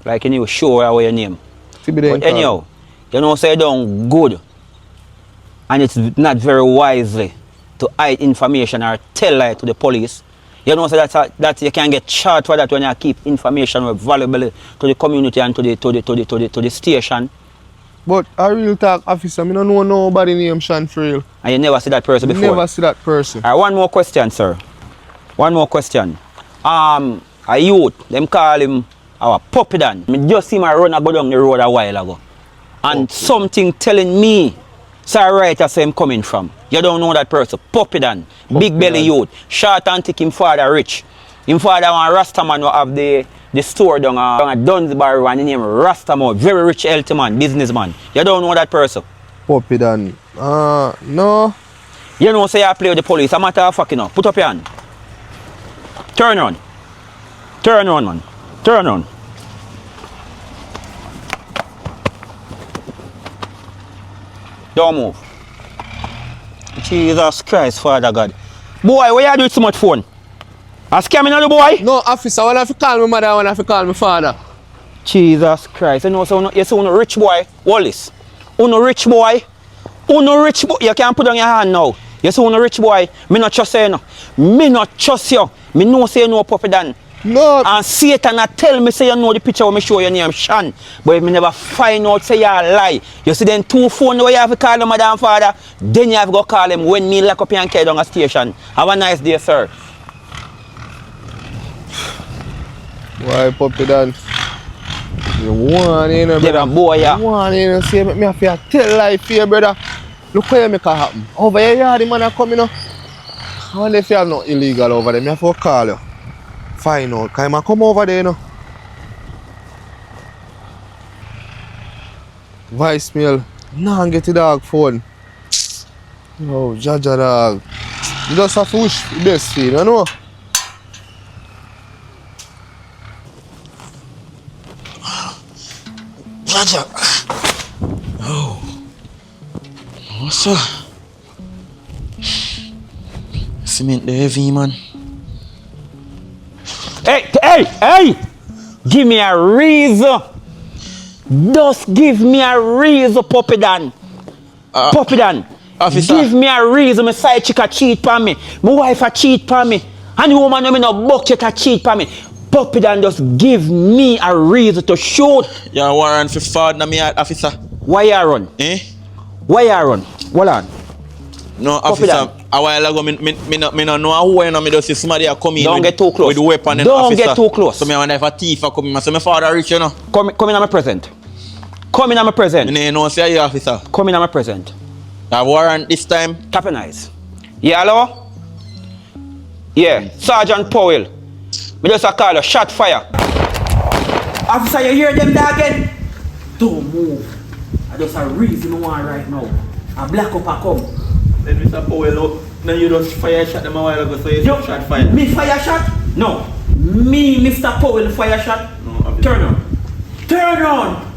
Speaker 3: Like you knew sure what your name.
Speaker 2: But
Speaker 1: anyhow, you know, say done good. And it's not very wisely to hide information or tell lie to the police. You know, so that you can get charged for that when you keep information valuable to the community and to the station.
Speaker 2: But a real talk officer, I don't know nobody named Sean for real.
Speaker 1: And you never see that person before?
Speaker 2: Never see that person.
Speaker 1: Alright, one more question, sir. One more question. A youth, them call him our puppy dan. I just see him run and go down the road a while ago. And something telling me, sir, right that's where him coming from. You don't know that person. Puppy dan. Big belly youth. Short and thick, him father rich. Him father one Rastaman who have the store down a Dunsbar and his name Rastaman. Very rich, healthy man, businessman. You don't know that person.
Speaker 2: Puppy dan. No.
Speaker 1: You know, say I play with the police. I'm matter of fact, you know. Put up your hand. Turn on. Turn on, man. Turn on. Don't move. Jesus Christ, Father God. Boy, why you do so much phone? A scamming on the boy?
Speaker 2: No, officer, when I have to call my mother, when I have to call my father.
Speaker 1: Jesus Christ. You know, so you see, a rich boy, Wallace. Uno rich boy. Uno rich boy. You can't put on your hand now. You see, uno rich boy. Me not trust you. Me not trust you. Me know say you know puppy dan.
Speaker 2: No.
Speaker 1: And Satan a tell me say you know the picture when me show your name Sean. But if me never find out say you a lie. You see then two phones where you have to call the mother and father. Then you have to go call them when me lock up and carry down a station. Have a nice day, sir.
Speaker 2: Why puppy dan? You want you know, brother.
Speaker 1: Yeah, boy, yeah.
Speaker 2: You want you know, say me have to tell life here, brother. Look where you make it happen. Over here, the man a come, you know. I wonder if you have nothing illegal over there. I have to call you. Find out. Because I come over there, you know. Voicemail. Nah, get the dog phone. Oh, Jaja dog. You just have to wish the best for you, you know?
Speaker 3: Jaja. Oh. What's up? Cement the heavy, man.
Speaker 1: Hey! Give me a reason. Just give me a reason, Puppy Dan. Puppy Dan.
Speaker 3: Officer.
Speaker 1: Give me a reason. My side chick a cheat on me. My wife a cheat on me. And the woman me no bucket a cheat on me. Puppy Dan, just give me a reason to shoot.
Speaker 3: You warrant for fraud na me, officer.
Speaker 1: Why you run?
Speaker 3: Eh?
Speaker 1: Why you run? Hold on.
Speaker 3: No,
Speaker 1: Puppy
Speaker 3: officer. A while ago, me no know who and me just see somebody a come in.
Speaker 1: Don't get too close.
Speaker 3: With the weapon.
Speaker 1: Don't get too close.
Speaker 3: So me wonder if a thief a come in. So my father rich, you know.
Speaker 1: Come in on my present. Come in on my present.
Speaker 3: Me no say you, officer.
Speaker 1: Come in on my present.
Speaker 3: A warrant this time.
Speaker 1: Tap your eyes. Yeah, hello? Yeah, Sergeant Powell. Me just a call you, shot fire. Officer, you hear them again? Don't move. I just a reason one right now. A black up a come.
Speaker 3: Then Mr. Powell, now you just fire shot them a while ago, so you shot fire.
Speaker 1: Me fire shot? No. Me, Mr. Powell, fire shot?
Speaker 3: No, obviously.
Speaker 1: Turn on. Turn on.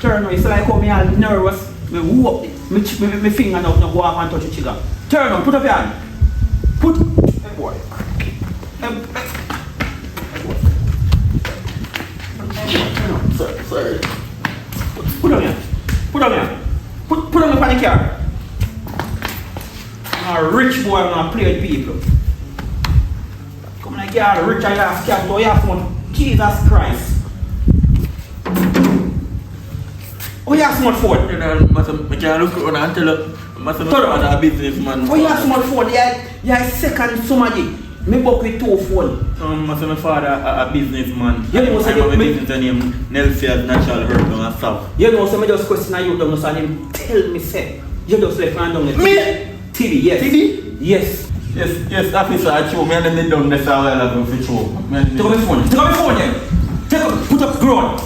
Speaker 1: Turn on. It's like how me all nervous. Me whoop me finger now go off and touch the trigger. Turn on. Put up your hand. Put. Hey boy. Turn on. Sorry. Put on here. Put on here. Put on the panic car. I'm a rich boy, I'm gonna play with people. Come like you're rich and you have cat, so you have one. Jesus Christ. Oh, you have so much phone?
Speaker 3: I can't look around and tell you, I'm a businessman.
Speaker 1: Oh, you have so much phone? You are second somebody. Me book with two phone.
Speaker 3: My father a businessman.
Speaker 1: You know, so
Speaker 3: I'm a business name Nelfield Natural Herb down south.
Speaker 1: You know, so me just question you down and him tell me say, you just left hand down there.
Speaker 3: Me?
Speaker 1: TV, yes.
Speaker 3: TV?
Speaker 1: Yes.
Speaker 3: Yes, officer, I show me and then they done this a while ago for show.
Speaker 1: Take up my phone. Take up my phone then. Put up ground.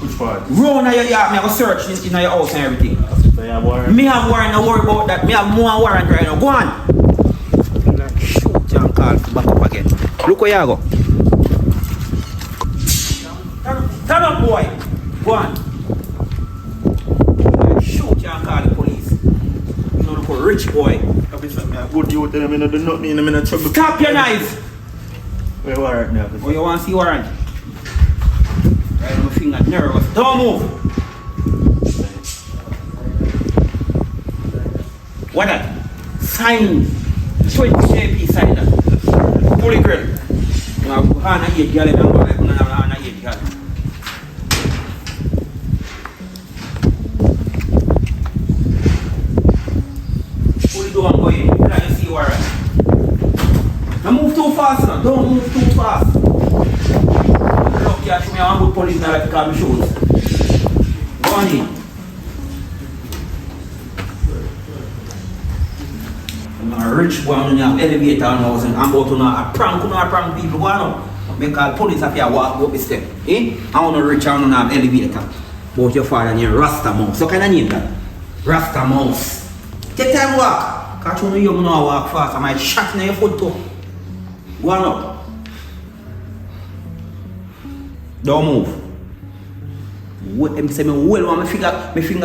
Speaker 3: Which part?
Speaker 1: Ground in your yard, me have a search in your house and everything.
Speaker 3: So you have warrant?
Speaker 1: Me have warrant, don't worry about that. Me have more warrant right now. Go on. Shoot you and call back up again. Look where you go. Turn up, boy. Go on. Shoot you and call the police. You know, look a rich boy.
Speaker 3: Officer, me a good youth and I do nothing and I'm in trouble.
Speaker 1: Stop your knife.
Speaker 3: Where warrant now?
Speaker 1: Oh, you want to see warrant? Right on my finger, nervous. Don't move. What that? Sign. 20 JP sign that. Fully girl. Hana 8 girl and I'm like, Hana 8 girl. Fully do and go in. Let you see where I am. Don't move too fast now. Don't move too fast. Look here, show me how good police now like to call me shoes. Go on in. I'm a rich boy on the elevator now and I'm about to know a prank people. Go on now. Make call police if you walk up the step. Eh? I want to rich and have elevator. But your father named Rasta Mouse. So can I name that? Rasta Mouse. Take time walk. Because you know you know walk fast. I might shot in your foot too. Go on up. Don't move. What them say me well want my finger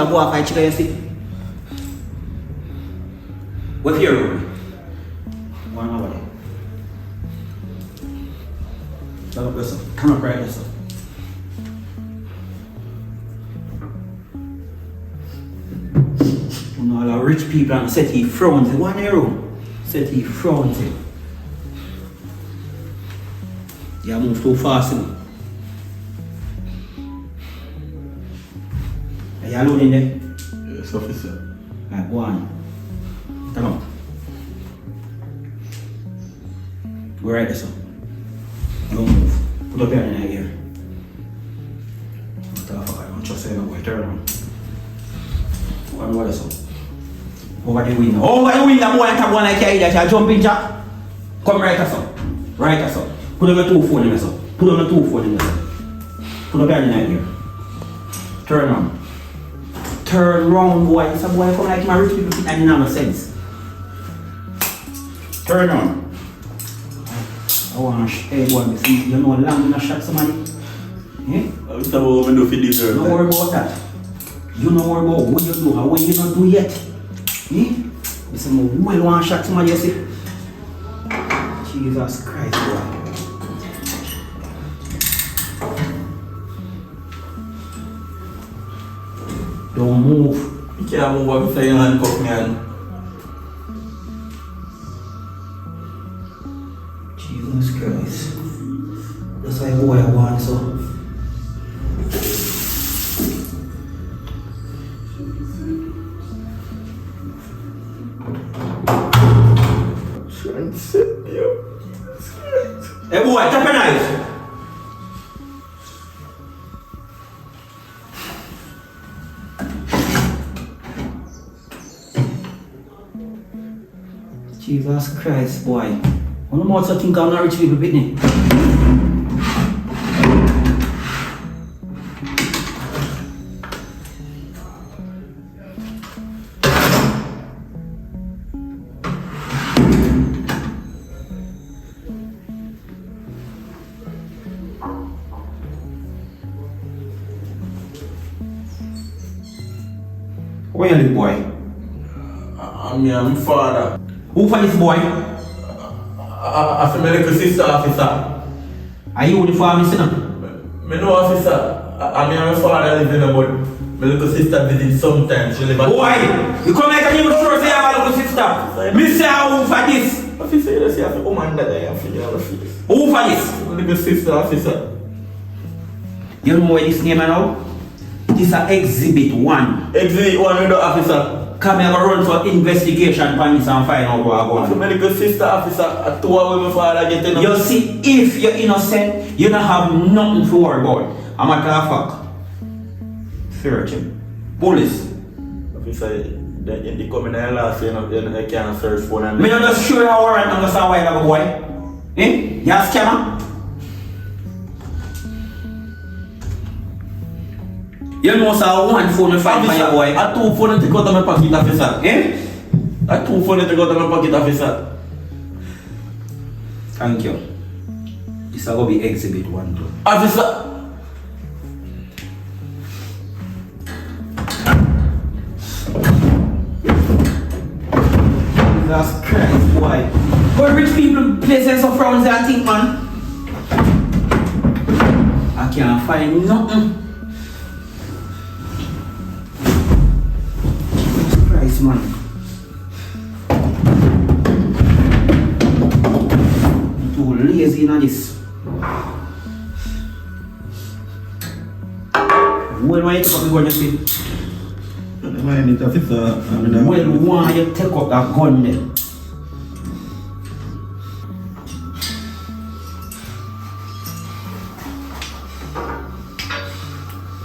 Speaker 1: go off I check you see. What's your room? Go on over there. Stand up yourself. Come up right yourself. You know all the rich people and set he frowns. Go on your room. Set he frowns. You move too fast. Are you alone in there?
Speaker 2: Yes, officer.
Speaker 1: Alright, go on. Come on. Go right there, son. Don't move. Put up your hand in here. What the fuck? I don't trust you. Go turn around. Go on over there, son. Over the window. Over the window, boy, and tap one like you that you jump in, Jack. Come right there, son. Right there, son. Put up your 2 phone in there, son. Put up your 2 phone in there, son. Put up your hand in here. Turn around. Turn round, boy. It's a boy come like my rich people think that no sense. Turn on. I want to hey boy, you know how long you shot somebody? Eh?
Speaker 3: What's the what we do for this girl?
Speaker 1: Don't worry about that. You know more about what you do and what you don't do yet. Eh? You say, well, want to shot somebody, you see? Jesus Christ, boy. Don't move.
Speaker 3: You can't move up before you handcuff me.
Speaker 1: Jesus Christ. That's why boy I want so.
Speaker 3: Trying to set me up.
Speaker 1: Hey boy, tap your knife. Jesus Christ, boy. I don't know what to think I'm not rich people with me. Where you live, boy?
Speaker 3: I'm your father.
Speaker 1: Who for this boy?
Speaker 3: I feel my little sister, officer.
Speaker 1: Are you the farm, you know?
Speaker 3: I know, officer. I'm your father living about. My little sister visit sometimes. She live at.
Speaker 1: Boy, you come like a neighbor sure say I have a little sister. Me say who for this?
Speaker 3: Officer, you say I have a woman that I have for your face.
Speaker 1: Who for this?
Speaker 3: My little sister, officer.
Speaker 1: You know what this name now? This is Exhibit 1.
Speaker 3: Exhibit 1 with the officer.
Speaker 1: Come here, run for investigation permits and find out what
Speaker 3: For
Speaker 1: I'm
Speaker 3: my little sister, officer, I told her my father getting up.
Speaker 1: You see, if you're innocent, you don't have nothing to worry about. I'm a matter of fact. Search him. Police.
Speaker 3: Officer, they come in the last year, you can't search for them.
Speaker 1: Me not just sure how warrant understand why you have a boy. Eh? You a scammer? You know sir, one phone to find for your boy.
Speaker 3: I 2 phones to go to my pocket, officer.
Speaker 1: Eh?
Speaker 3: I 2 phones to go to my pocket, officer.
Speaker 1: Thank you. This is going to be Exhibit 1 too.
Speaker 3: Officer!
Speaker 1: Jesus Christ, boy. But rich people places of frowns and think, man. I can't find nothing. Jesus Christ, man. lazy in this. When why you take up the gun, you see?
Speaker 2: Mind it, officer.
Speaker 1: When why you take up that gun there?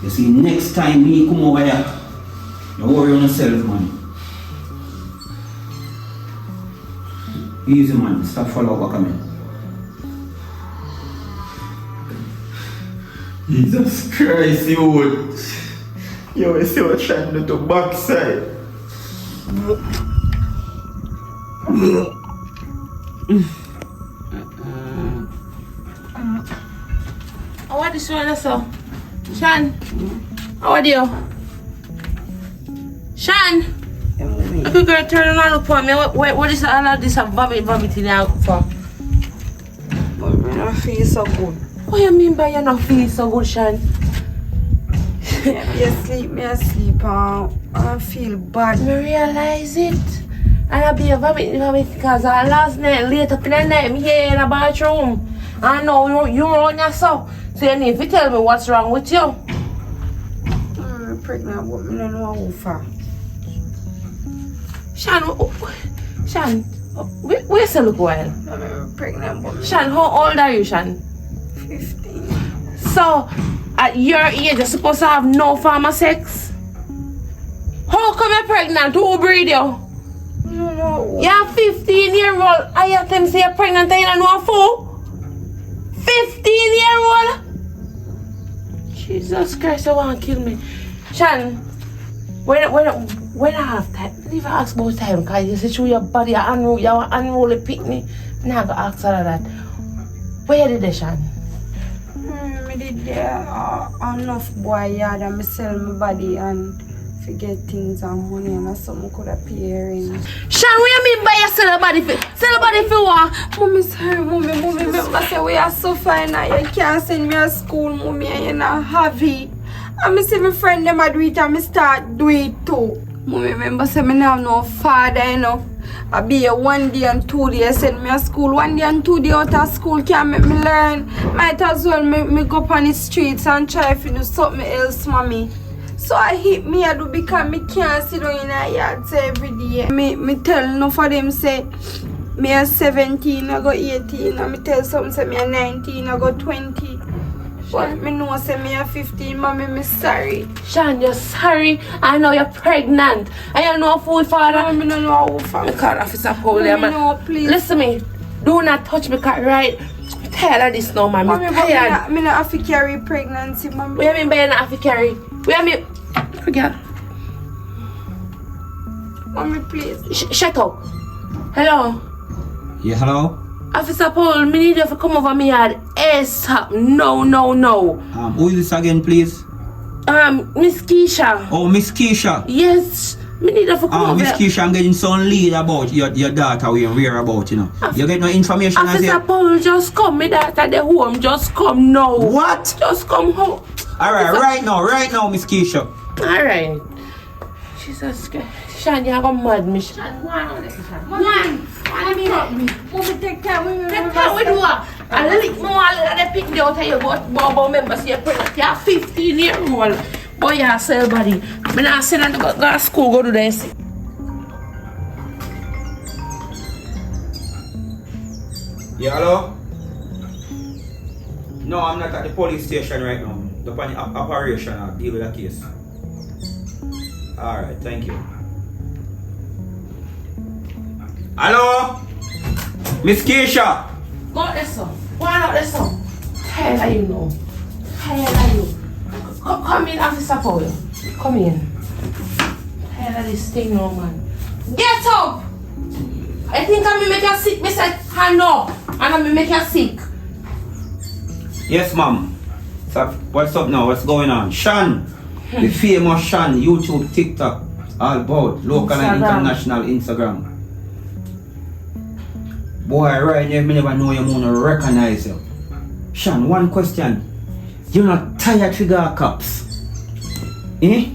Speaker 1: You see, next time me come over here, you worry on yourself, man. Easy, man. Stop follow back on me.
Speaker 2: Jesus Christ, you would. You see what trying to do backside.
Speaker 5: What is one so? Shan, how are you? Shan, if you girl turn around look for me, what is all of this vomit in your for?
Speaker 4: But I don't feel so good.
Speaker 5: What you mean by you not feeling so good, Shan?
Speaker 4: Me asleep, I feel bad.
Speaker 5: Me realize it. And I be a vomit because last night, late up in the night, me here in the bathroom. I know you run yourself. So you need to tell me what's wrong with you.
Speaker 4: I'm pregnant, but I don't know how far.
Speaker 5: Shan, where's the look while?
Speaker 4: I'm pregnant, but
Speaker 5: Shan, how old are you, Shan?
Speaker 4: 15.
Speaker 5: So, at your age, you're supposed to have no form of sex? How come you're pregnant? Who breed you?
Speaker 4: No.
Speaker 5: You're 15-year-old. I have them say you're pregnant and you don't know a fool? 15-year-old? Jesus Christ, you want to kill me. Shan, when I have time, leave ask about time because you see through your body, you unruly picnic. I'm not going to ask all of that. Where you did it, Shan?
Speaker 4: I did enough boy yard and me sell my body and forget things and money and something could appear in.
Speaker 5: Shan, what you mean by you sell a body for? Sell a body for what?
Speaker 4: Mommy, sorry, mommy, remember say we are so fine now. You can't send me to school, mommy, and you're not happy. And me see my friend them a do it and me start do it too. Mommy, remember say me now have no father, you know. I be here 1 day and 2 days send me to school. 1 day and 2 days out of school can't make me learn. Might as well me go up on the streets and try to do something else, mommy. So I hit me I do because me can't sit down in a yard every day. Me tell enough of them say me are 17, I go 18, and me tell some say me are 19, I go 20. But me know say me are 15, mommy, me sorry.
Speaker 5: Shan, you're sorry. I know you're pregnant. And you know who father.
Speaker 4: I don't know how far.
Speaker 5: Me call Officer Paul, man.
Speaker 4: No, please.
Speaker 5: Listen me. Do not touch me, cause right. I'm tired of this now, man.
Speaker 4: Mommy,
Speaker 5: I'm
Speaker 4: but
Speaker 5: tired.
Speaker 4: me not have to carry pregnancy, mommy.
Speaker 5: What you mean by you not have to carry? What you mean? Forget.
Speaker 4: Mommy, please.
Speaker 5: Shut up. Hello?
Speaker 1: Yeah, hello?
Speaker 5: Officer Paul, me need you to come over me yard ASAP. No.
Speaker 1: Who is this again, please?
Speaker 5: Miss Keisha.
Speaker 1: Oh, Miss Keisha.
Speaker 5: Yes. Me need you to come over.
Speaker 1: Miss Keisha, I'm getting some lead about your daughter we hear about, you know. You get no information as
Speaker 5: Officer
Speaker 1: yet?
Speaker 5: Paul, just come. Me daughter the home. Just come now.
Speaker 1: What?
Speaker 5: Just come home.
Speaker 1: Alright, right now, Miss Keisha.
Speaker 5: Alright. Jesus Christ. Shan, you're going mad, me. Shan, one.
Speaker 4: Mommy, take care of me.
Speaker 5: Take care with what? I lick more than they pick the out of you, but Bobo members, you're pregnant. You're 15-year-old. Boy, you're sell body. I'm not saying to go to school, go to this.
Speaker 1: Yeah, hello? No, I'm not at the police station right now. The operation, I'll deal with the case. Alright, thank you. Hello? Miss Keisha?
Speaker 5: Go out there, son. Go out there, son. Tired of you now. Tired of you. Come in, Officer Paul. Come in. Tired of this thing now, man. Get up! I think I'm gonna make you sick, Mr. Hand up. And I'm gonna make you sick.
Speaker 1: Yes, ma'am. So, what's up now? What's going on? Shan, the famous Shan, YouTube, TikTok, all about local and international Instagram. Boy, right now, me never know you wanna recognize you. Shan, one question. You're not tired to go cops? Eh?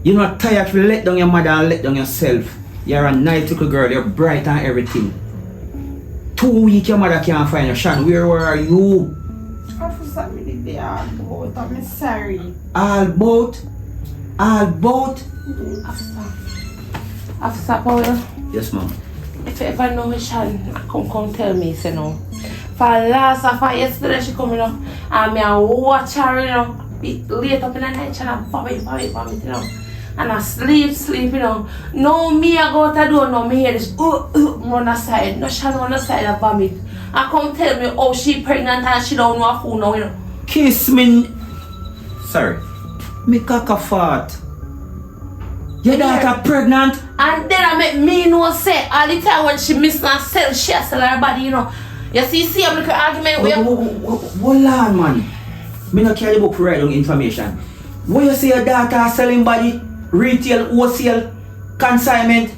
Speaker 1: You're not tired to let down your mother and let down yourself? You're a nice little girl, you're bright and everything. 2 weeks your mother can't find you. Shan, where were you?
Speaker 5: Officer, me did the all about. I'm sorry.
Speaker 1: All boat?
Speaker 5: Officer Powell,
Speaker 1: Yes, ma'am.
Speaker 5: if you ever know Shan, come tell me, say no. For last of her yesterday, she come, you know, and me a watch her, you know, be late up in the night, and I vomit, you know. And I sleep, you know. No, me I go out the door, no, me hear this, run aside. No, Shan run aside and vomit. And come tell me, oh, she pregnant and she don't know who now, you know.
Speaker 1: Kiss me. Sorry. Me caca fart. Your daughter pregnant?
Speaker 5: And then I make me know say all the time when she miss and she sell her body, you know. You see I'm like an argument with
Speaker 1: Hold on, man. Me not carry the book for write down information. What you say your daughter selling body, retail, wholesale, consignment?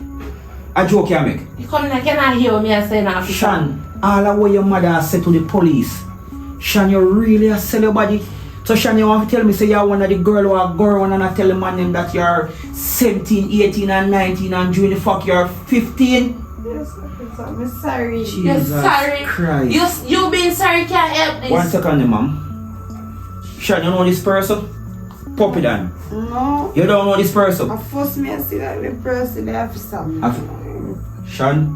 Speaker 1: A joke you make?
Speaker 5: you come like you not hear me I say now.
Speaker 1: Shan, all of what your mother said to the police. Shan, you really a sell your body? So Shan, you want to tell me say you're one of the girl who are going and I tell the man them that you're 17, 18 and 19 and during the fuck you're 15?
Speaker 5: Yes, officer, I'm sorry.
Speaker 1: Jesus
Speaker 5: You're sorry.
Speaker 1: Christ.
Speaker 5: You being sorry can't help this.
Speaker 1: 1 second, ma'am. Shan, you know this person? Puppy Dan.
Speaker 7: No,
Speaker 1: You don't know this person?
Speaker 7: I force me to see that the person, the officer.
Speaker 1: Shan,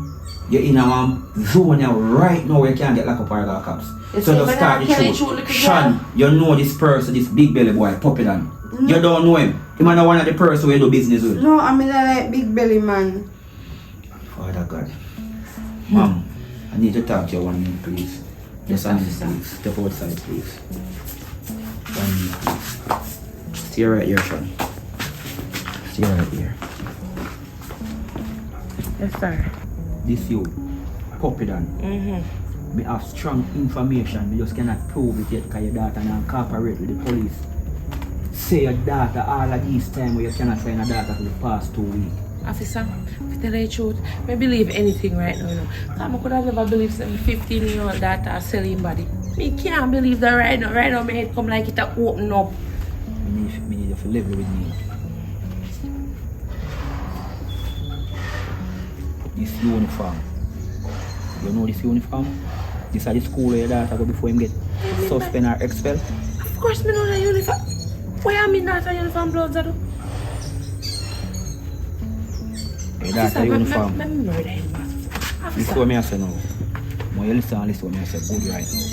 Speaker 1: you're in a zone now right now where you can't get locked up or got cops.
Speaker 5: You
Speaker 1: So
Speaker 5: see,
Speaker 1: just
Speaker 5: when
Speaker 1: start
Speaker 5: I
Speaker 1: the
Speaker 5: tell you
Speaker 1: truth.
Speaker 5: truth, look at
Speaker 1: Shan, you know this person, this big belly boy, Puppy Dan. You don't know him. He might not one of the person where you do business with.
Speaker 7: No, I mean like big belly man.
Speaker 1: Father God. Mom, I need to talk to you 1 minute, please. Yes, I please. Step outside, please. 1 minute, please. Stay right here, Shan. Stay right here.
Speaker 5: Yes, sir.
Speaker 1: This you, Puppy Dan. Me have strong information, me just cannot prove it yet because your daughter now cooperate with the police. Say your daughter all of these time where you cannot find a daughter for the past 2 weeks.
Speaker 5: Officer, to tell you the truth, I believe anything right now, you know. I could have never believed some 15-year-old daughter are selling body. Me can't believe that right now. Right now, my head come like it a open up.
Speaker 1: Me need you to live with me. This uniform. You know this uniform? This is the school where your daughter go before him get suspend or expel.
Speaker 5: Of course, me know that uniform. Why am I not a uniform blood, Zado?
Speaker 1: Your daughter uniform.
Speaker 5: Remember that.
Speaker 1: This is what me I say now. When you listen and listen what me I say good right now.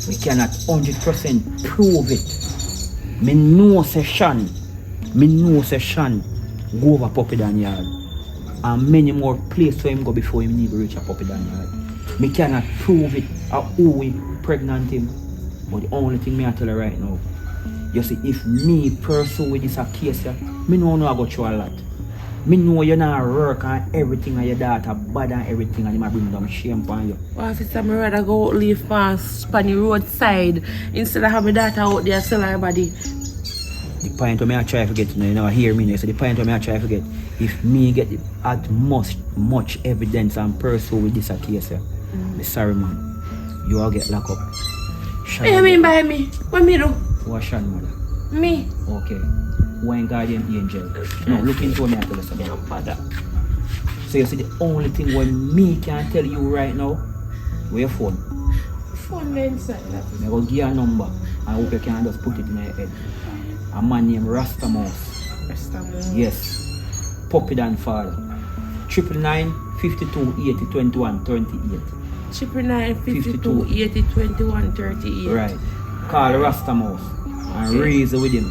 Speaker 1: We cannot 100% prove it. Me know say Shan go over Puppy Dan yard. And many more places where him go before him need to reach a Puppy Dan yard. Me cannot prove it or who we pregnant him. But the only thing me I tell you right now, you see, if me pursue with this a case, me know I go through a lot. Me know you not work on everything and your daughter bad and everything and you might bring down shame upon you.
Speaker 5: Well, officer, me rather go leave on the roadside instead of have my daughter out there sell her body.
Speaker 1: The point where I try to forget, you know, hear me now. So the point where I try to forget, if me get at much evidence and pursue with this a case, me sorry man, you all get locked up.
Speaker 5: What do you mean by me? What me do?
Speaker 1: Who Shan mother?
Speaker 5: Me?
Speaker 1: Okay. Who ain't guardian angel? Now look into me and tell us about mother. So you see the only thing what me can tell you right now, where your phone?
Speaker 5: Phone inside.
Speaker 1: I will give you a number and I hope you can just put it in your head. A man named Rastamos. Yes. Puppy Dan father. 999 52 80 21 38.
Speaker 5: 999 52 80 21 38.
Speaker 1: Right. Call Rastamos and raise with him.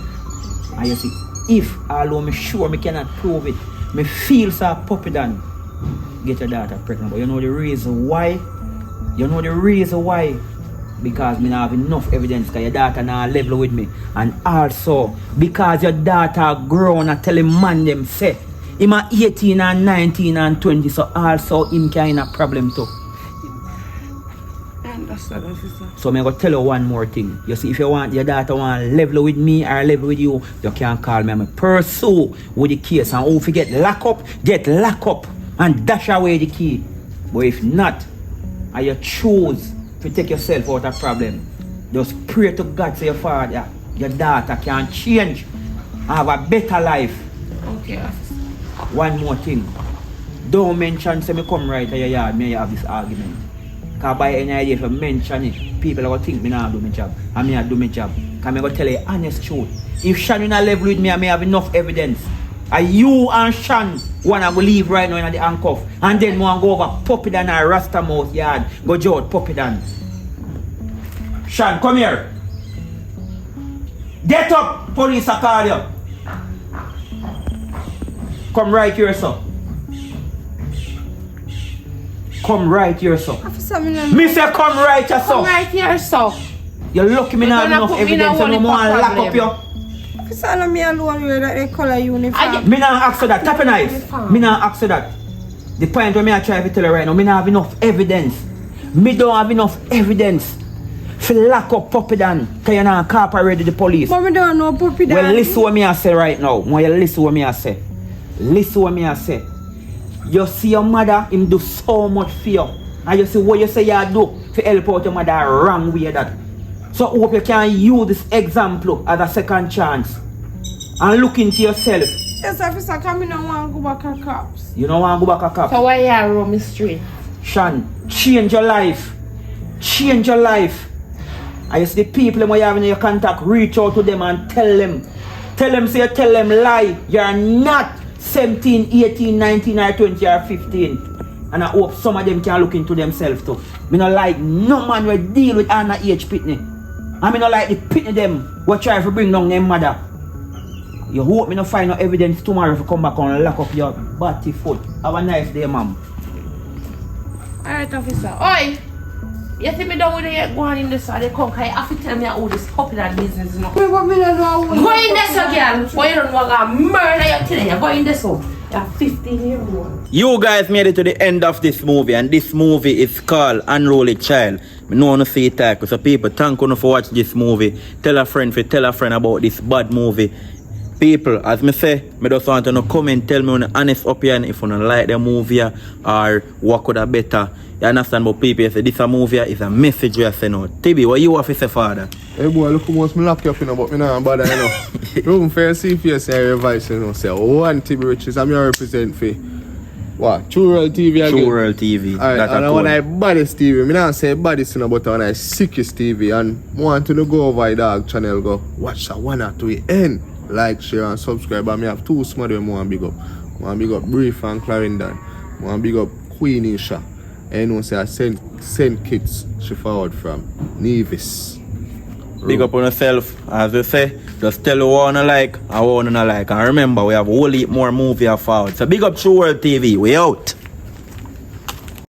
Speaker 1: And you see, if although me sure me cannot prove it, me feel so Puppy Dan get your daughter pregnant. But you know the reason why? Because me not have enough evidence because your daughter not level with me. And also because your daughter grown and tell him man them say him a 18 and 19 and 20, so also him kind of problem too.
Speaker 5: I understand, officer.
Speaker 1: So I'm going to tell you one more thing. You see, if you want your daughter want level with me or level with you, you can call me. I'm pursue with the case. And if you get lock up and dash away the key. But if not, and you choose to take yourself out of problem, just pray to God say your father, your daughter can change and have a better life.
Speaker 5: Okay, officer.
Speaker 1: One more thing. Don't mention say me come right to your yard, may you have this argument. Because by any idea if I mention it, people are going to think me not do my job. And me I do my job. Because I'm going to tell you honest truth. If Shan in a level with me, I may have enough evidence. And you and Shan wanna go leave right now in the handcuff. And then wanna go over Puppy Dan or Rasta Mouth yard. Go George Puppy Dan. Shan, come here. Get up, police are call you. Come right here, sir. Come right here, sir.
Speaker 4: Officer, me
Speaker 1: Me say come right here,
Speaker 5: Come
Speaker 1: sir.
Speaker 5: right here, so.
Speaker 1: You're lucky me not have enough evidence and no more lock up you.
Speaker 7: Officer, let me alone with that they color uniform.
Speaker 1: Me not ask for that. Tap your knife. Me not ask for that. The point where me I try to tell you right now, me not have enough evidence. Me don't have enough evidence to lock up Puppy Dan because you not cooperated with the police.
Speaker 7: But me don't know Puppy Dan.
Speaker 1: Well, listen what me I say right now. When you listen what me I say. Listen what me I say. You see your mother, him do so much for you. And you see what you say you do to help out your mother wrong way that. So I hope you can use this example as a second chance. And look into yourself.
Speaker 7: Yes, officer, come in and want to go back to cops.
Speaker 1: You don't want to go back to cops.
Speaker 5: So why you roam me straight?
Speaker 1: Shan, change your life. Change your life. And you see the people who you have in your contact, reach out to them and tell them. Tell them lie. You're not 17, 18, 19 or 20 or 15. And I hope some of them can look into themselves too. Me not like no man will deal with underage pitney. I mean not like the pitney them who try to bring down their mother. You hope me not find no evidence tomorrow if you come back and lock up your body foot. Have a nice day, ma'am.
Speaker 5: Alright, officer. Oi! You see me down with the going in this, so they come, because you have to tell me all this popular business, you know.
Speaker 7: Me, but me don't know
Speaker 5: Go in this, girl. Why you don't want to murder you today? You go in this one. You're 15-year-old.
Speaker 3: You guys made it to the end of this movie, and this movie is called Unruly Child. I know to see it like, so people, thank you for watching this movie. Tell a friend about this bad movie. People, as me say, I just want to know comment, tell me an honest opinion if you don't like the movie or what could have better. You understand? But people, you say this a movie is a message we are saying out. Tibi, what you have to say, father?
Speaker 2: Hey boy, look how much me lock you up, you know, but me not bother, you know. Room fair see for you say revise, you know, say one TB Riches, I'm your represent for what? Wrld TV again?
Speaker 3: Wrld TV.
Speaker 2: Alright, and when I baddest TV, me not say baddest, you know, but when I sickest TV and want to go over the dog channel, go watch that one or two end. Like, share and subscribe, and me have two small them want big up. One big up Brief and Clarendon. One big up Queen Isha. And you know say I send kids she forward from Nevis.
Speaker 3: Big up on yourself, as we say, just tell who wanna like and who wanna like. And remember, we have a whole heap more movie forward. So big up Wrld TV, we out.